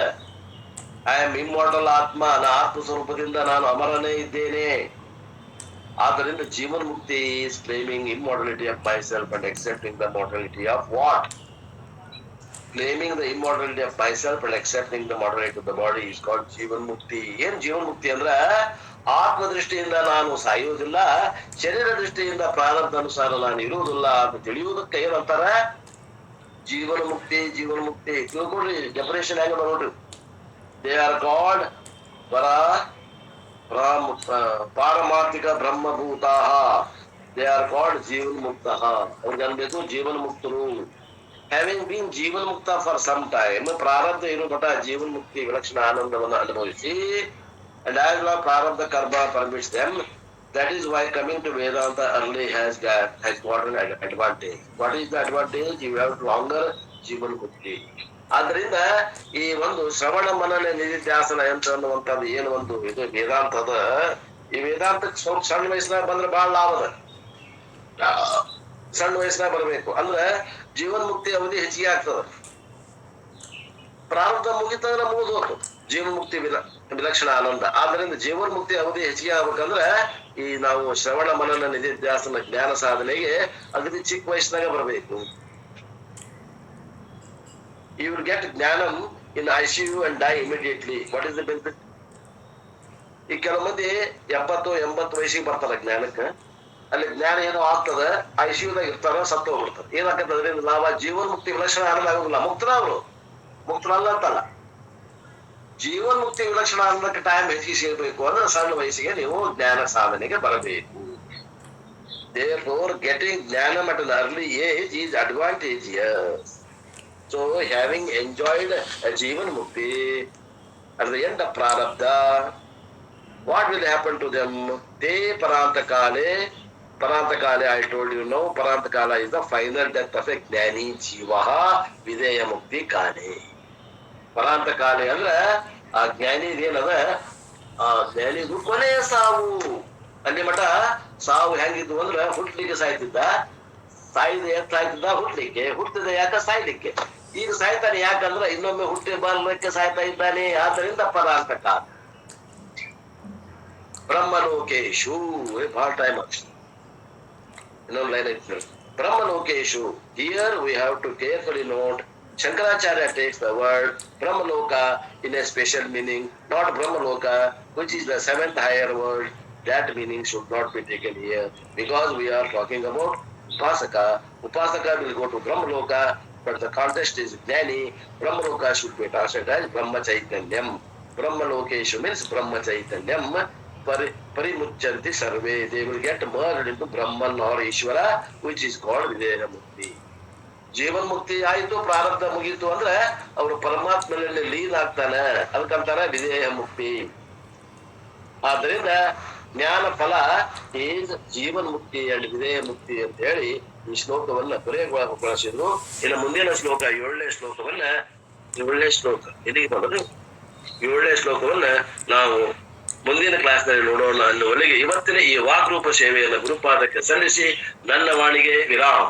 ಐ ಆಮ್ ಇಮ್ಮೋರ್ಟಲ್ ಆತ್ಮ. ಆತ್ಮ ಸ್ವರೂಪದಿಂದ ನಾನು ಅಮರನೇ ಇದ್ದೇನೆ. ಆದ್ದರಿಂದ ಜೀವನ್ ಮುಕ್ತಿ is claiming immortality of myself and accepting the mortality of what? Claiming the immortality of myself and accepting the mortality of the body is called Jeevan ಮುಕ್ತಿ. ಏನ್ ಜೀವನ್ ಮುಕ್ತಿ ಅಂದ್ರ, ಆತ್ಮ ದೃಷ್ಟಿಯಿಂದ ನಾನು ಸಾಯುವುದಿಲ್ಲ, ಶರೀರ ದೃಷ್ಟಿಯಿಂದ ಪ್ರಾರಬ್ಧ ಅನುಸಾರ ನಾನು ಇರುವುದಿಲ್ಲ ಅಂತ ತಿಳಿಯುವುದಕ್ಕೆ ಏನಂತಾರ ಜೀವನ ಮುಕ್ತಿ. ಜೀವನ ಮುಕ್ತಿ ತಿಳ್ಕೊಡ್ರಿ, ಡೆಫಿನೇಷನ್ ಹೆಂಗ ನೋಡ್ರಿ. ದೇ ಆರ್ ಗಾಡ್ ಪಾರಮಾರ್ಥಿಕ ಬ್ರಹ್ಮಭೂತ. ದೇ ಆರ್ ಕಾಲ್ಡ್ ಜೀವನ್ ಮುಕ್ತ. ಅವ್ರಿಗೆ ಅನ್ಬೇಕು ಜೀವನ್ ಮುಕ್ತರು. ಹ್ಯಾವಿಂಗ್ ಬೀನ್ ಜೀವನ್ ಮುಕ್ತ ಫಾರ್ ಸಮ್ ಟೈಮ್, ಪ್ರಾರಬ್ಧ ಇರೋ ಮಠ ಜೀವನ್ ಮುಕ್ತಿ ವಿಲಕ್ಷಣ ಆನಂದವನ್ನು ಅನುಭವಿಸಿ, and as law prarabdha karma permits them, that is why coming to Vedanta early has got an advantage. What is the advantage? You have longer Jeevan ಮುಕ್ತಿ. ಆದ್ರಿಂದ ಈ ಒಂದು ಶ್ರವಣ ಮನನ ನಿಧಿಧ್ಯಾಸನ ಅಂತ ಅನ್ನುವಂಥದ್ದು ಏನು ಒಂದು ಇದು ವೇದಾಂತದ, ಈ ವೇದಾಂತಕ್ಕೆ ಸ್ವಲ್ಪ ಸಣ್ಣ ವಯಸ್ಸಿನಾಗ ಬಂದ್ರೆ ಬಹಳ ಲಾಭ ಅದ. ಸಣ್ಣ ವಯಸ್ಸಿನಾಗ ಬರ್ಬೇಕು ಅಂದ್ರೆ ಜೀವನ್ ಮುಕ್ತಿ ಅವಧಿ ಹೆಚ್ಚಿಗೆ ಆಗ್ತದ. ಪ್ರಾರಬ್ಧ ಮುಗಿತಂದ್ರೆ ಮುಗಿದು ಹೋತು ಜೀವನ್ ಮುಕ್ತಿ ವಿಲಕ್ಷಣ ಆನಂದ. ಆದ್ರಿಂದ ಜೀವನ್ ಮುಕ್ತಿ ಅವಧಿ ಹೆಚ್ಚಿಗೆ ಆಗ್ಬೇಕಂದ್ರೆ ಈ ನಾವು ಶ್ರವಣ ಮನನ ನಿಧಿಧ್ಯಾಸನ ಜ್ಞಾನ ಸಾಧನೆಗೆ ಅಗದಿ ಚಿಕ್ಕ ವಯಸ್ಸಿನಾಗ ಬರಬೇಕು. You will get ಜ್ಞಾನಂ in ICU and die immediately. What is the benefit? ಈ ಕೆಲವು ಮಂದಿ 70-80 ವಯಸ್ಸಿಗೆ ಬರ್ತಾರ ಜ್ಞಾನಕ್ಕೆ, ಅಲ್ಲಿ ಜ್ಞಾನ ಏನೋ ಆಗ್ತದ, ICUದಾಗ ಇರ್ತಾರ, ಸತ್ತು ಹೋಗ್ಬಿಡ್ತಾರೆ. ಏನಾಗ್ತದೆ ಲಾಭ? ಜೀವನ್ ಮುಕ್ತಿ ವಿಲಕ್ಷಣ ಆನಂದ ಆಗೋದಿಲ್ಲ. ಮುಕ್ತನ ಅವರು ಮುಕ್ತನಲ್ಲ ಅಂತಲ್ಲ, ಜೀವನ್ ಮುಕ್ತಿ ವಿಲಕ್ಷಣ ಆನಂದಕ್ಕೆ ಟೈಮ್ ಹೆಚ್ಚಿಗೆ ಸಿಗಬೇಕು ಅಂದ್ರೆ ಸಣ್ಣ ವಯಸ್ಸಿಗೆ ನೀವು ಜ್ಞಾನ ಸಾಧನೆಗೆ ಬರಬೇಕು. Therefore, getting ಜ್ಞಾನಂ at an early age is advantageous. So, having enjoyed a Jivan Mukti at the end of Prarabdha, what will happen to them? They Parantakale, I told you now, Parantakala is the final death of a Jnani Jivaha Videya Mukti Kale. Parantakale ಅಂದ್ರೆ ಆ ಜ್ಞಾನಿ ಏನದ, ಆ ಜ್ಞಾನಿಗೂ ಕೊನೆಯ ಸಾವು. ಅಲ್ಲಿ ಮಠ ಸಾವು ಹೆಂಗಿದ್ದು ಅಂದ್ರೆ ಹುಟ್ಲಿಕ್ಕೆ ಸಾಯ್ತಿದ್ದ, ಸಾಯ್ದ ಸಾಯ್ತಿದ್ದ ಹುಟ್ಲಿಕ್ಕೆ, ಹುಟ್ಟಿದ ಯಾಕ ಸಾಯ್ಲಿಕ್ಕೆ. ಈಗ ಸಾಯ್ತಾನೆ ಯಾಕಂದ್ರೆ ಇನ್ನೊಮ್ಮೆ ಹುಟ್ಟಿ ಬರ್ಲಿಕ್ಕೆ ಸಾಯ್ತಾ ಇದ್ದಾನೆ. ಆದ್ದರಿಂದ ಪರಾಂತಕ. ಬ್ರಹ್ಮಲೋಕೇಶು ಬಹಳ ಟೈಮ್ ಆಗ್ತದೆ. ಇನ್ನೊಂದು ಲೈನ್ ಐತಿ, ಬ್ರಹ್ಮಲೋಕೇಶು. Here we have to carefully note, Shankaracharya takes the word Brahmaloka in a special meaning, not Brahmaloka, which is the 7th higher world. That meaning should not be taken here because we are talking about Upasaka. Upasaka will go to Brahmaloka, but the context is Jnani. Brahmaloka should be translated as Brahma Chaitanyam. Brahmalokeshu means Brahma Chaitanyam. Parimuchanti sarve. They will get merged into Brahman or Ishvara, which is called Videha Mukti. Jeevan ಮುಕ್ತಿ ಆಯ್ತು, ಪ್ರಾರಬ್ಧ ಮುಗೀತು ಅಂದ್ರೆ ಅವರು ಪರಮಾತ್ಮನಲ್ಲಿ ಲೀನ ಆಗ್ತಾನೆ, ಅದಕ್ಕಂತಾರ ವಿಧೇಯ ಮುಕ್ತಿ. ಆದ್ರಿಂದ ಜ್ಞಾನ ಫಲ ಈಸ್ ಜೀವನ್ ಮುಕ್ತಿ ಅಂಡ್ ವಿಧೇಯ ಮುಕ್ತಿ ಅಂತ ಹೇಳಿ ಈ ಶ್ಲೋಕವನ್ನ ಕೊನೆಗೊಳಿಸಿದ್ರು. ಇನ್ನು ಮುಂದಿನ ಶ್ಲೋಕ 7ನೇ ಶ್ಲೋಕವನ್ನ, 7ನೇ ಶ್ಲೋಕ ಎಲ್ಲಿಗೆ ಬಂದ್ರೆ 7ನೇ ಶ್ಲೋಕವನ್ನ ನಾವು ಮುಂದಿನ ಕ್ಲಾಸ್ ನಲ್ಲಿ ನೋಡೋಣ ಅನ್ನುವಲ್ಲಿಗೆ ಇವತ್ತಿನ ಈ ವಾಕ್ರೂಪ ಸೇವೆಯನ್ನು ಗುರುಪಾದಕ್ಕೆ ಸಲ್ಲಿಸಿ ನನ್ನ ವಾಣಿಗೆ ವಿರಾಮ.